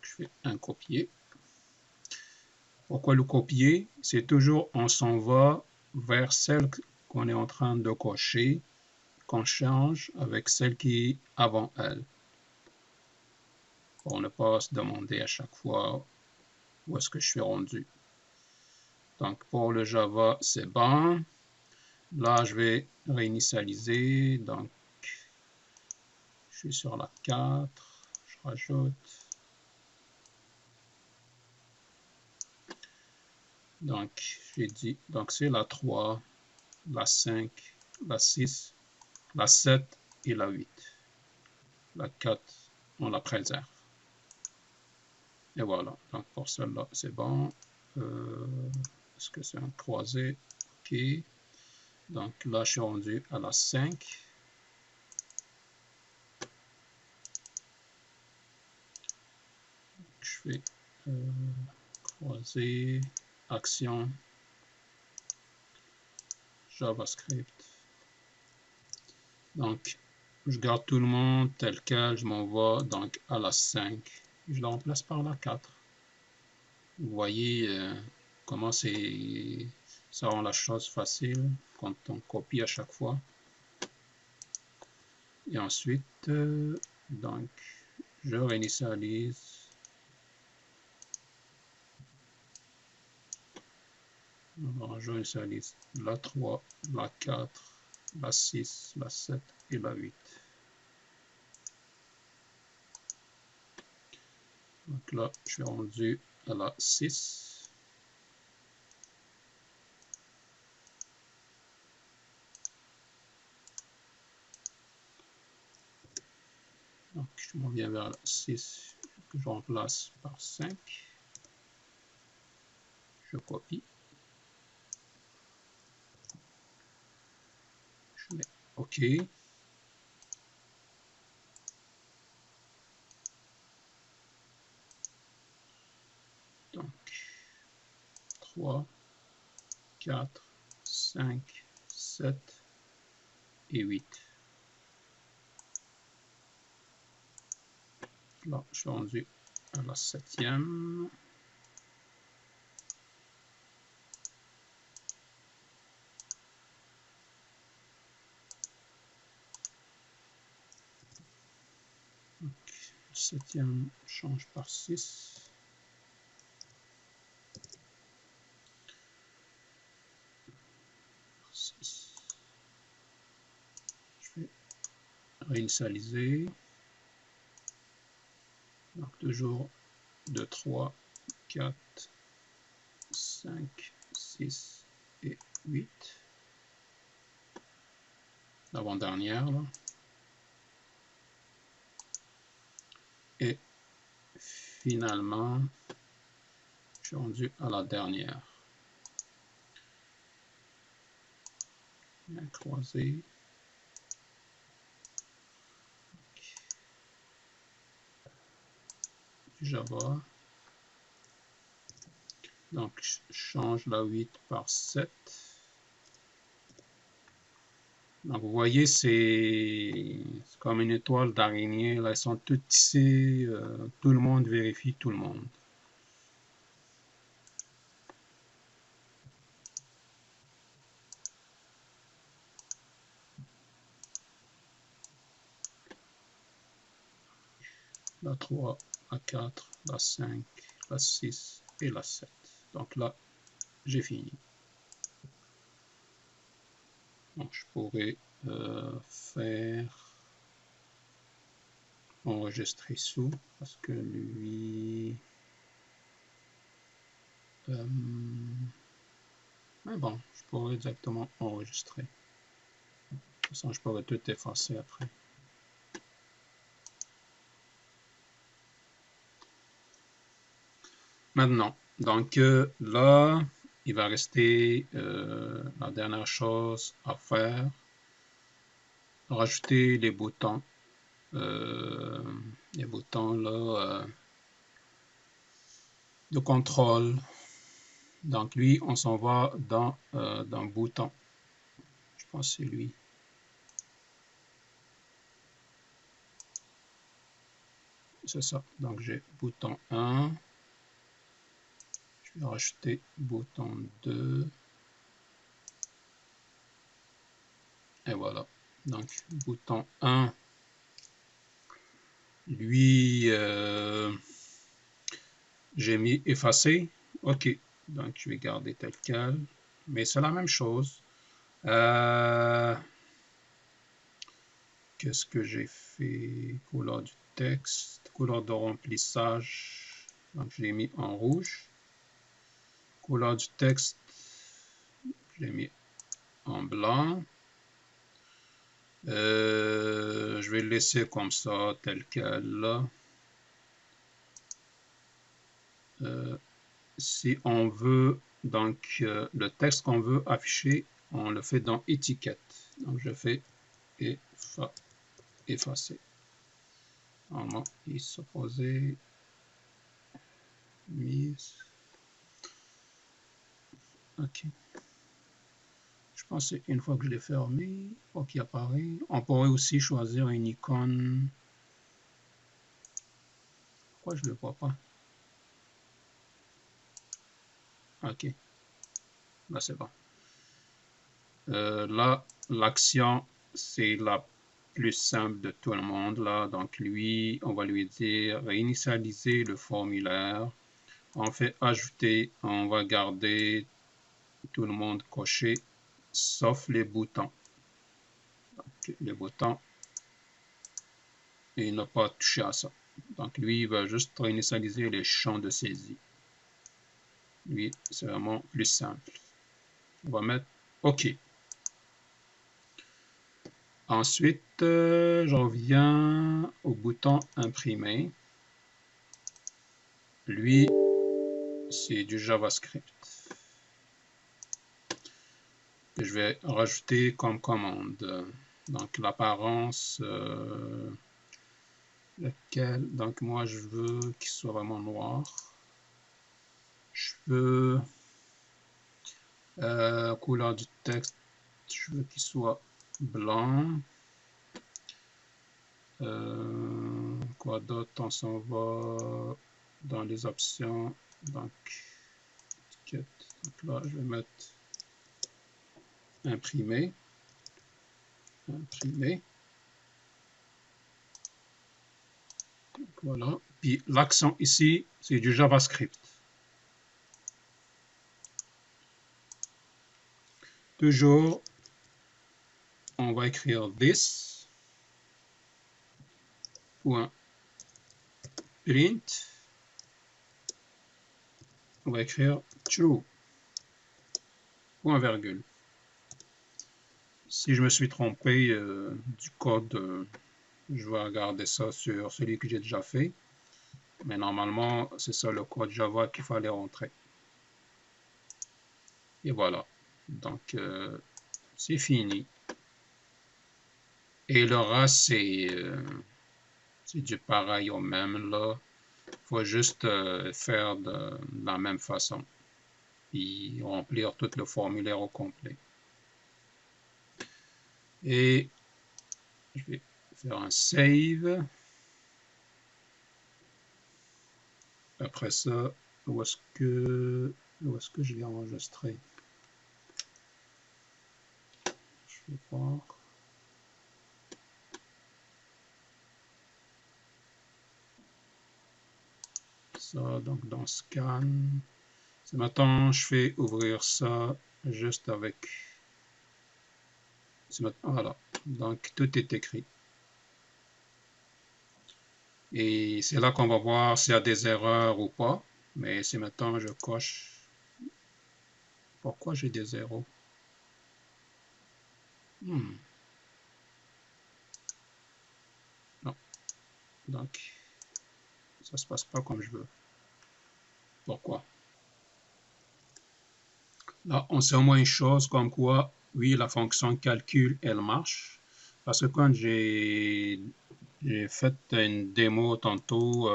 Je fais un copier. Pourquoi le copier? C'est toujours on s'en va vers celle qu'on est en train de cocher, qu'on change avec celle qui est avant elle. Pour ne pas se demander à chaque fois où est-ce que je suis rendu. Donc pour le Java, c'est bon. Là, je vais réinitialiser. Donc, je suis sur la 4. Je rajoute. Donc, j'ai dit, donc c'est la 3, la 5, la 6, la 7 et la 8. La 4, on la préserve. Et voilà, donc pour celle-là, c'est bon. Est-ce que c'est un croisé? Ok. Donc là, je suis rendu à la 5. Je fais croisé, action, JavaScript. Donc, je garde tout le monde tel quel, je m'envoie donc à la 5. Je le remplace par la 4. Vous voyez comment ça rend la chose facile quand on copie à chaque fois. Et ensuite, donc, je réinitialise. Alors, je réinitialise la 3, la 4, la 6, la 7 et la 8. Donc là, je suis rendu à la 6. Donc, je m'en viens vers la 6 que je remplace par 5. Je copie. Je mets OK. Donc, 3, 4, 5, 7 et 8. Là, je suis rendu à la 7e. Donc, 7e change par 6. Je vais réinitialiser. Donc, toujours 2, 3, 4, 5, 6 et 8. L'avant-dernière, là. Et finalement, je suis rendu à la dernière. Bien croisé. Du Java. Donc, je change la 8 par 7. Donc, vous voyez, c'est comme une étoile d'araignée. Là, elles sont toutes tissées. Tout le monde vérifie tout le monde. La 3, la 4, la 5, la 6 et la 7. Donc là, j'ai fini. Donc, je pourrais faire enregistrer sous parce que lui... mais bon, je pourrais directement enregistrer. De toute façon, je pourrais tout effacer après. Maintenant, donc là, il va rester la dernière chose à faire, rajouter les boutons là de contrôle. Donc lui, on s'en va dans bouton. Je pense que c'est lui. C'est ça. Donc j'ai bouton 1. Je vais rajouter bouton 2. Et voilà. Donc bouton 1. Lui, j'ai mis effacer. OK. Donc je vais garder tel quel. Mais c'est la même chose. Qu'est-ce que j'ai fait? Couleur du texte, couleur de remplissage. Donc je l'ai mis en rouge. Couleur du texte, je l'ai mis en blanc. Je vais le laisser comme ça, tel quel là. Si on veut, donc le texte qu'on veut afficher, on le fait dans étiquette. Donc je fais effacer. Normalement, il se posait mise. OK. Je pense que une fois que je l'ai fermé, OK apparaît. On pourrait aussi choisir une icône. Pourquoi je ne le vois pas? OK. Là, c'est bon. Là, l'action, c'est la plus simple de tout le monde. Là. Donc, lui, on va lui dire réinitialiser le formulaire. On fait ajouter. On va garder tout le monde coché, sauf les boutons. Donc, les boutons, il n'a pas touché à ça. Donc, lui, il va juste réinitialiser les champs de saisie. Lui, c'est vraiment plus simple. On va mettre OK. Ensuite, je reviens au bouton imprimer. Lui, c'est du JavaScript. Que je vais rajouter comme commande. Donc, l'apparence, lequel, donc moi, je veux qu'il soit vraiment noir. Je veux couleur du texte, je veux qu'il soit blanc. Quoi d'autre? On s'en va dans les options. Donc, étiquette. Donc là, je vais mettre imprimer. Imprimer. Donc, voilà. Puis l'accent ici, c'est du JavaScript. Toujours, on va écrire this. Point print. On va écrire true. Point virgule. Si je me suis trompé du code, je vais regarder ça sur celui que j'ai déjà fait. Mais normalement, c'est ça le code Java qu'il fallait rentrer. Et voilà. Donc, c'est fini. Et le reste, c'est du pareil au même là. Il faut juste faire de la même façon. puis remplir tout le formulaire au complet. Et je vais faire un save. Après ça, où est-ce que je l'ai enregistré? Je vais voir. Ça, donc dans Scan. Maintenant, je fais ouvrir ça juste avec... Voilà, donc tout est écrit. Et c'est là qu'on va voir s'il y a des erreurs ou pas. Mais si maintenant je coche... Pourquoi j'ai des zéros? Non. Donc, ça se passe pas comme je veux. Pourquoi? Là, on sait au moins une chose comme quoi, oui, la fonction calcul, elle marche. Parce que quand j'ai fait une démo tantôt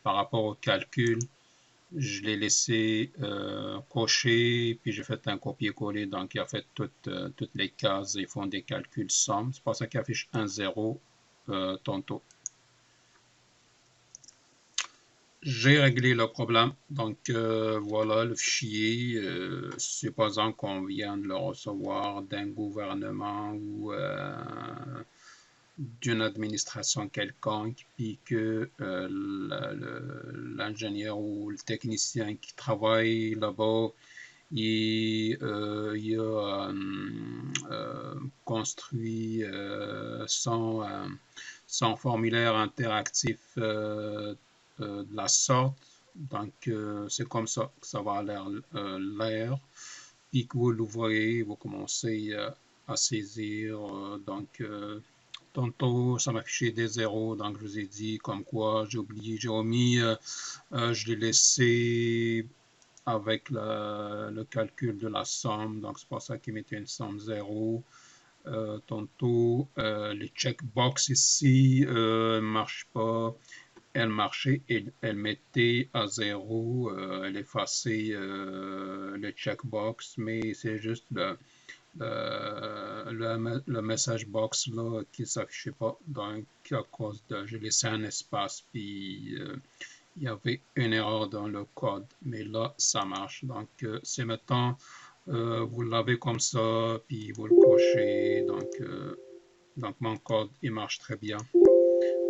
par rapport au calcul, je l'ai laissé cocher, puis j'ai fait un copier-coller, donc il a fait toutes les cases, ils font des calculs somme. C'est pour ça qu'il affiche un 0 tantôt. J'ai réglé le problème, donc voilà le fichier, supposant qu'on vient de le recevoir d'un gouvernement ou d'une administration quelconque, puis que l'ingénieur ou le technicien qui travaille là-bas, il a construit son formulaire interactif de la sorte. Donc, c'est comme ça que ça va aller l'air. Puis que vous l'ouvrez, vous commencez à saisir. Donc, tantôt, ça m'affichait des zéros. Donc, je vous ai dit comme quoi j'ai oublié, j'ai omis, je l'ai laissé avec le calcul de la somme. Donc, c'est pour ça qu'il mettait une somme 0. Tantôt, les checkbox ici ne marchent pas. Elle marchait et elle mettait à 0, elle effaçait le checkbox, mais c'est juste le message box là qui ne s'affichait pas. Donc, à cause de, j'ai laissé un espace, puis il y avait une erreur dans le code, mais là, ça marche. Donc, c'est maintenant, vous l'avez comme ça, puis vous le cochez. Donc mon code, il marche très bien.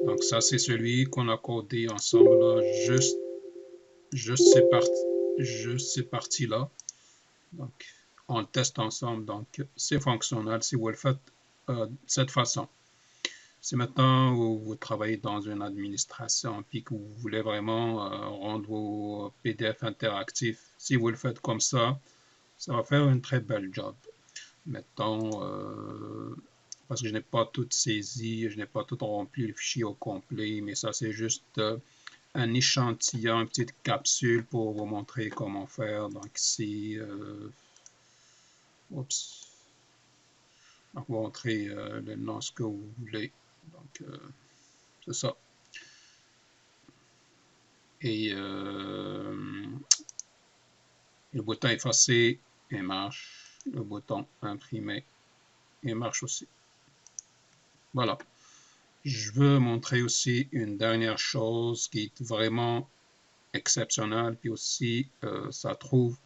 Donc, ça, c'est celui qu'on a codé ensemble, là, juste ces parties-là. Donc, on le teste ensemble. Donc, c'est fonctionnel si vous le faites de cette façon. Si maintenant vous travaillez dans une administration et que vous voulez vraiment rendre vos PDF interactifs, si vous le faites comme ça va faire une très belle job. Mettons, parce que je n'ai pas tout saisi, je n'ai pas tout rempli le fichier au complet, mais ça c'est juste un échantillon, une petite capsule pour vous montrer comment faire. Donc ici, oups, donc vous montrer le nom ce que vous voulez. Donc c'est ça. Et le bouton effacer, il marche. Le bouton imprimer, il marche aussi. Voilà. Je veux montrer aussi une dernière chose qui est vraiment exceptionnelle, puis aussi ça trouve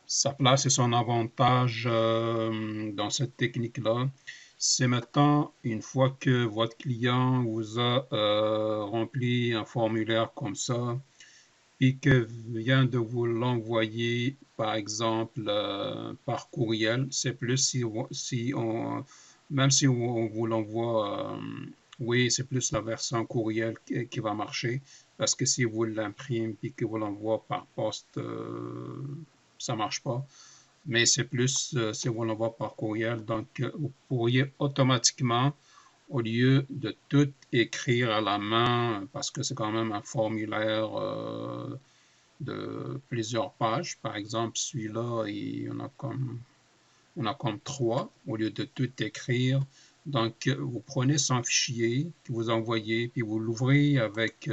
sa place et son avantage dans cette technique-là. C'est maintenant, une fois que votre client vous a rempli un formulaire comme ça, puis que vient de vous l'envoyer, par exemple, par courriel, c'est plus si on, même si on vous l'envoie, oui, c'est plus la version courriel qui va marcher, parce que si vous l'imprimez puis que vous l'envoie par poste, ça marche pas. Mais c'est plus si vous l'envoie par courriel, donc vous pourriez automatiquement, au lieu de tout écrire à la main, parce que c'est quand même un formulaire de plusieurs pages. Par exemple, celui-là, on a comme 3 au lieu de tout écrire. Donc, vous prenez son fichier que vous envoyez, puis vous l'ouvrez avec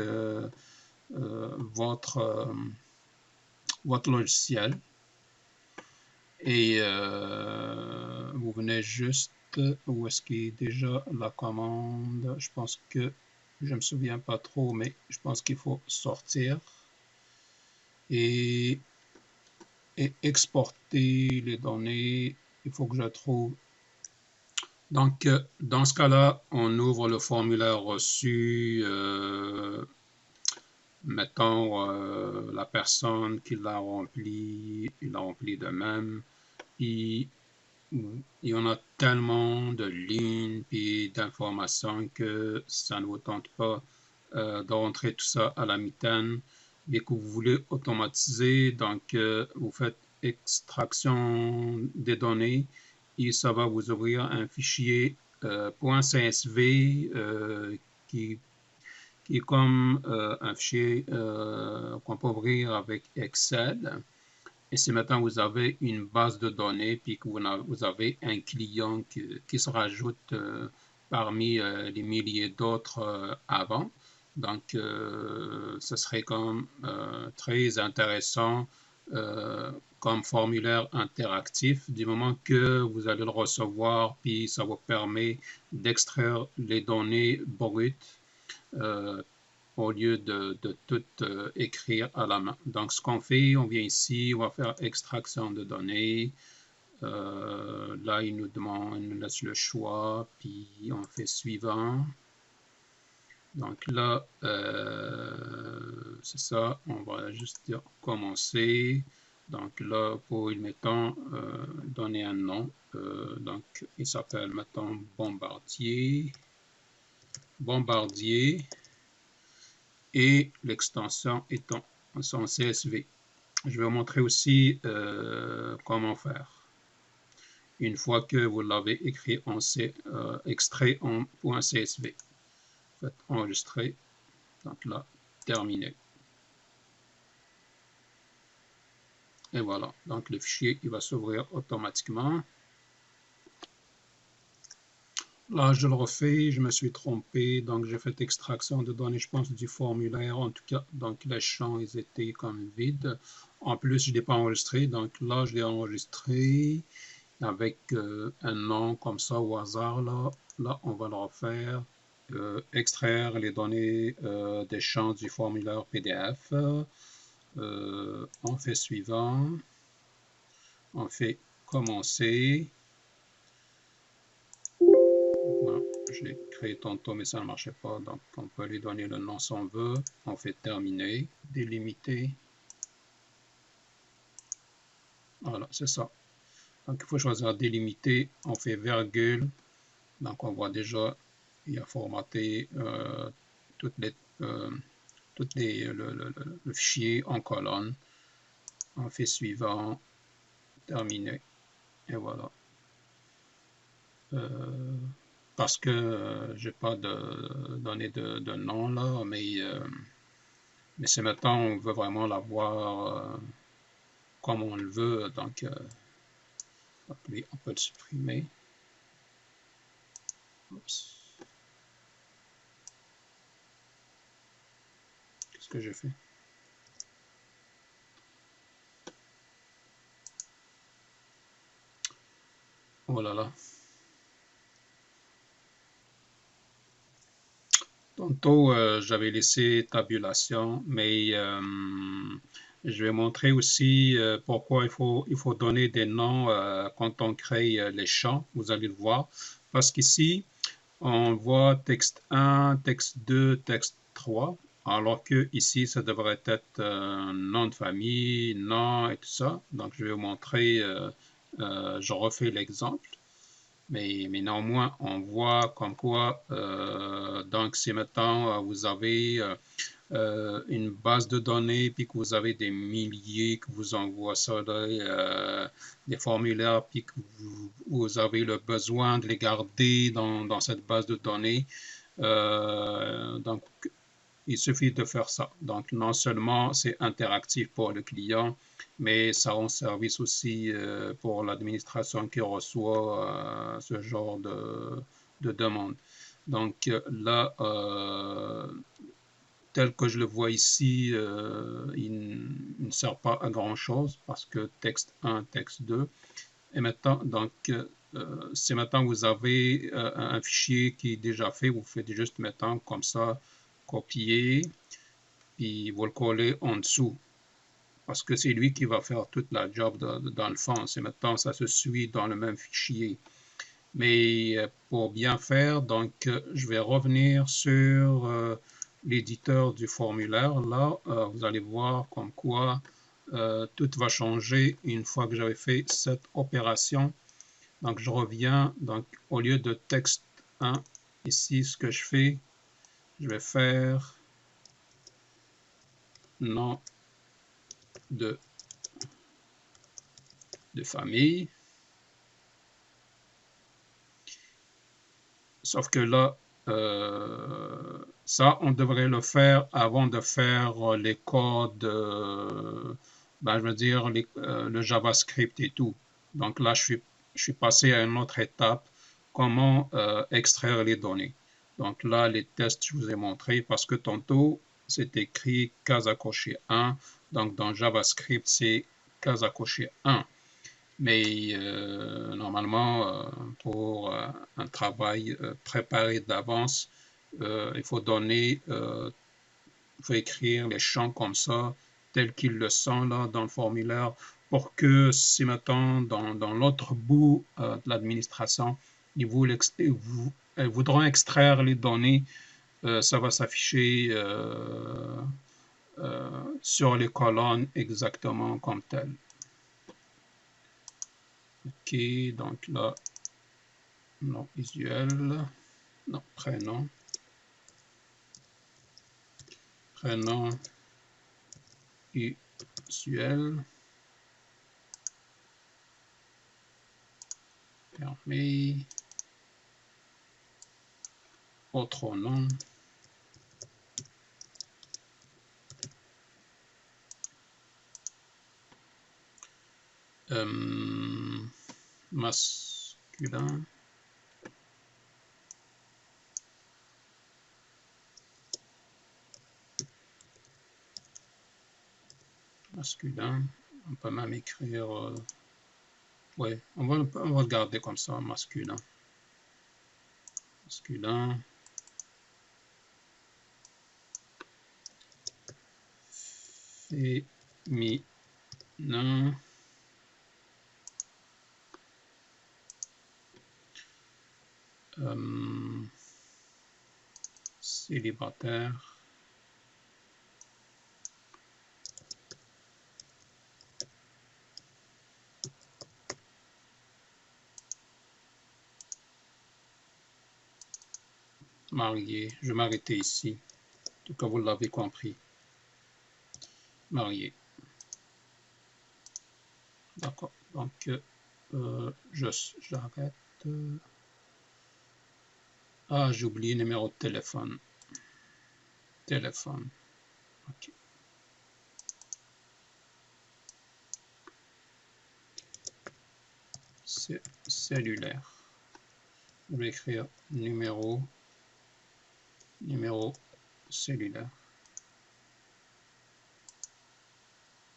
votre logiciel. Et vous venez juste, où est-ce qu'il est déjà la commande? Je pense que, je me souviens pas trop, mais je pense qu'il faut sortir et, exporter les données. Il faut que je trouve. Donc, dans ce cas-là, on ouvre le formulaire reçu. Mettons, la personne qui l'a rempli, il l'a rempli de même. Il y en a tellement de lignes et d'informations que ça ne vous tente pas de rentrer tout ça à la mitaine, mais que vous voulez automatiser, donc vous faites extraction des données et ça va vous ouvrir un fichier .csv qui, qui est comme un fichier qu'on peut ouvrir avec Excel. Et si maintenant vous avez une base de données, puis que vous avez un client qui se rajoute parmi les milliers d'autres avant, donc ce serait comme très intéressant comme formulaire interactif du moment que vous allez le recevoir, puis ça vous permet d'extraire les données brutes au lieu de tout écrire à la main. Donc, ce qu'on fait, on vient ici, on va faire extraction de données. Là, il nous demande, il nous laisse le choix, puis on fait suivant. Donc là, c'est ça, on va juste dire commencer. Donc là, pour, mettons, donner un nom. Donc, il s'appelle, mettons, Bombardier. Bombardier. Et l'extension étant son CSV. Je vais vous montrer aussi comment faire. Une fois que vous l'avez écrit en extrait en .csv. Faites enregistrer. Donc là, terminé. Et voilà. Donc le fichier, il va s'ouvrir automatiquement. Là, je le refais, je me suis trompé, donc j'ai fait extraction de données, je pense, du formulaire, en tout cas, donc les champs, ils étaient comme vides. En plus, je ne l'ai pas enregistré, donc là, je l'ai enregistré avec un nom comme ça au hasard, là. Là, on va le refaire, extraire les données des champs du formulaire PDF. On fait suivant, on fait commencer. J'ai créé tantôt, mais ça ne marchait pas. Donc, on peut lui donner le nom si on veut. On fait terminer, délimiter. Voilà, c'est ça. Donc, il faut choisir délimiter. On fait virgule. Donc, on voit déjà, il a formaté toutes les, le fichier en colonne. On fait suivant, terminer. Et voilà. Parce que j'ai pas de données de nom là, mais c'est maintenant on veut vraiment l'avoir comme on le veut, donc on peut le supprimer. Oups. Qu'est-ce que j'ai fait? Oh là là. Tantôt, j'avais laissé tabulation, mais je vais montrer aussi pourquoi il faut donner des noms quand on crée les champs. Vous allez le voir. Parce qu'ici, on voit texte 1, texte 2, texte 3, alors que ici, ça devrait être nom de famille, nom et tout ça. Donc, je vais vous montrer, je refais l'exemple. Mais néanmoins, on voit comme quoi, donc si maintenant vous avez une base de données, puis que vous avez des milliers, que vous envoie ça, là, des formulaires, puis que vous avez le besoin de les garder dans cette base de données. Donc, il suffit de faire ça. Donc, non seulement c'est interactif pour le client, mais ça rend service aussi pour l'administration qui reçoit ce genre de demande. Donc là, tel que je le vois ici, il ne sert pas à grand chose parce que texte 1, texte 2. Et maintenant, donc, c'est maintenant vous avez un fichier qui est déjà fait, vous faites juste maintenant comme ça, copier, puis vous le collez en dessous. Parce que c'est lui qui va faire toute la job dans le fond. C'est maintenant, ça se suit dans le même fichier. Mais pour bien faire, donc, je vais revenir sur l'éditeur du formulaire. Là, vous allez voir comme quoi tout va changer une fois que j'avais fait cette opération. Donc, je reviens. Donc, au lieu de texte 1, ici, ce que je fais, je vais faire nom de famille. Sauf que là, ça, on devrait le faire avant de faire les codes, je veux dire le JavaScript et tout. Donc là, je suis passé à une autre étape, comment extraire les données. Donc là, les tests, je vous ai montré parce que tantôt, c'est écrit case à cocher 1. Donc dans JavaScript, c'est case à cocher 1. Mais normalement, pour un travail préparé d'avance, il faut donner, il faut écrire les champs comme ça, tels qu'ils le sont là dans le formulaire, pour que si maintenant dans l'autre bout de l'administration, ils voudront extraire les données, ça va s'afficher sur les colonnes exactement comme tel. Ok, donc là, nom visuel, non, prénom usuel, permis, autre nom, masculin, on peut même écrire, ouais, on va le garder comme ça, masculin, féminin, célibataire, marié, je vais m'arrêter ici, en tout cas vous l'avez compris, marié. D'accord, donc j'arrête. Ah, j'ai oublié le numéro de téléphone. Ok. C'est cellulaire. Je vais écrire numéro cellulaire.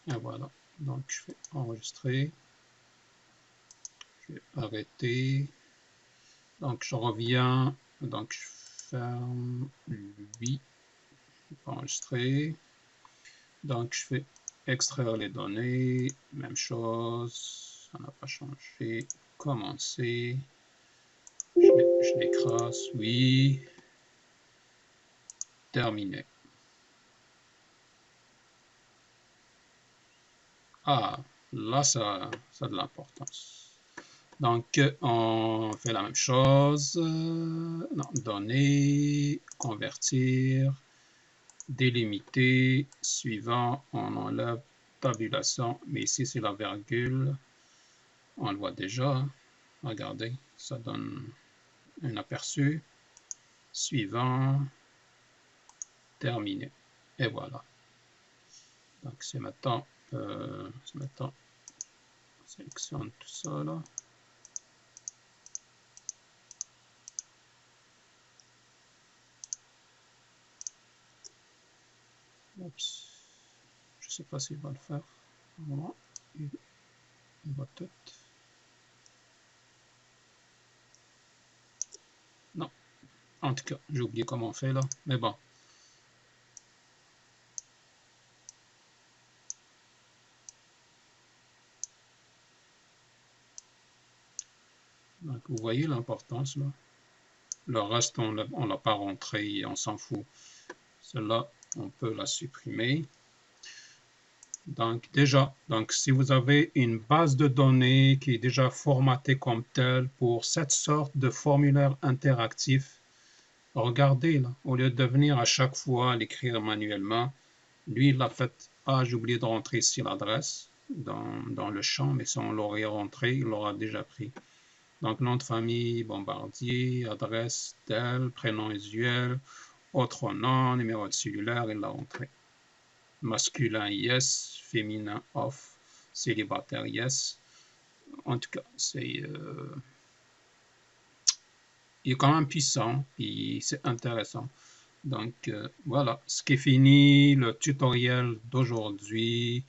Et voilà. Donc je fais enregistrer. Je vais arrêter. Donc je reviens. Donc je ferme lui. Enregistrer. Donc je fais extraire les données. Même chose. Ça n'a pas changé. Commencer. Je l'écrase. Oui. Terminé. Ah, là, ça a de l'importance. Donc, on fait la même chose. Non, donner, convertir, délimiter, suivant, on enlève tabulation, mais ici c'est la virgule. On le voit déjà. Regardez, ça donne un aperçu. Suivant, terminé. Et voilà. Donc, c'est maintenant, on sélectionne tout ça là. Oups. Je sais pas s'il va le faire. Voilà. Il va peut-être. Non. En tout cas, j'ai oublié comment on fait là. Mais bon. Donc, vous voyez l'importance là. Le reste, on ne l'a pas rentré, on s'en fout. Celle-là, on peut la supprimer. Donc déjà, si vous avez une base de données qui est déjà formatée comme telle pour cette sorte de formulaire interactif, regardez là, au lieu de venir à chaque fois l'écrire manuellement, lui il l'a fait. Ah, j'ai oublié de rentrer ici l'adresse dans le champ, mais si on l'aurait rentré, il l'aura déjà pris. Donc nom de famille, Bombardier, adresse tel, prénom usuel, autre nom, numéro de cellulaire, il l'a rentré. Masculin, yes. Féminin, off. Célibataire, yes. En tout cas, il est quand même puissant et c'est intéressant. Donc voilà, ce qui est fini le tutoriel d'aujourd'hui.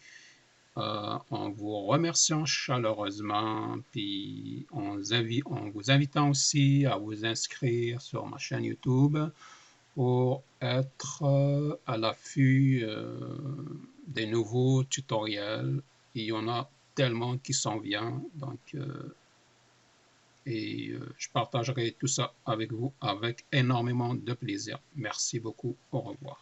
En vous remerciant chaleureusement, puis en vous invitant aussi à vous inscrire sur ma chaîne YouTube pour être à l'affût des nouveaux tutoriels. Il y en a tellement qui s'en viennent, donc je partagerai tout ça avec vous avec énormément de plaisir. Merci beaucoup, au revoir.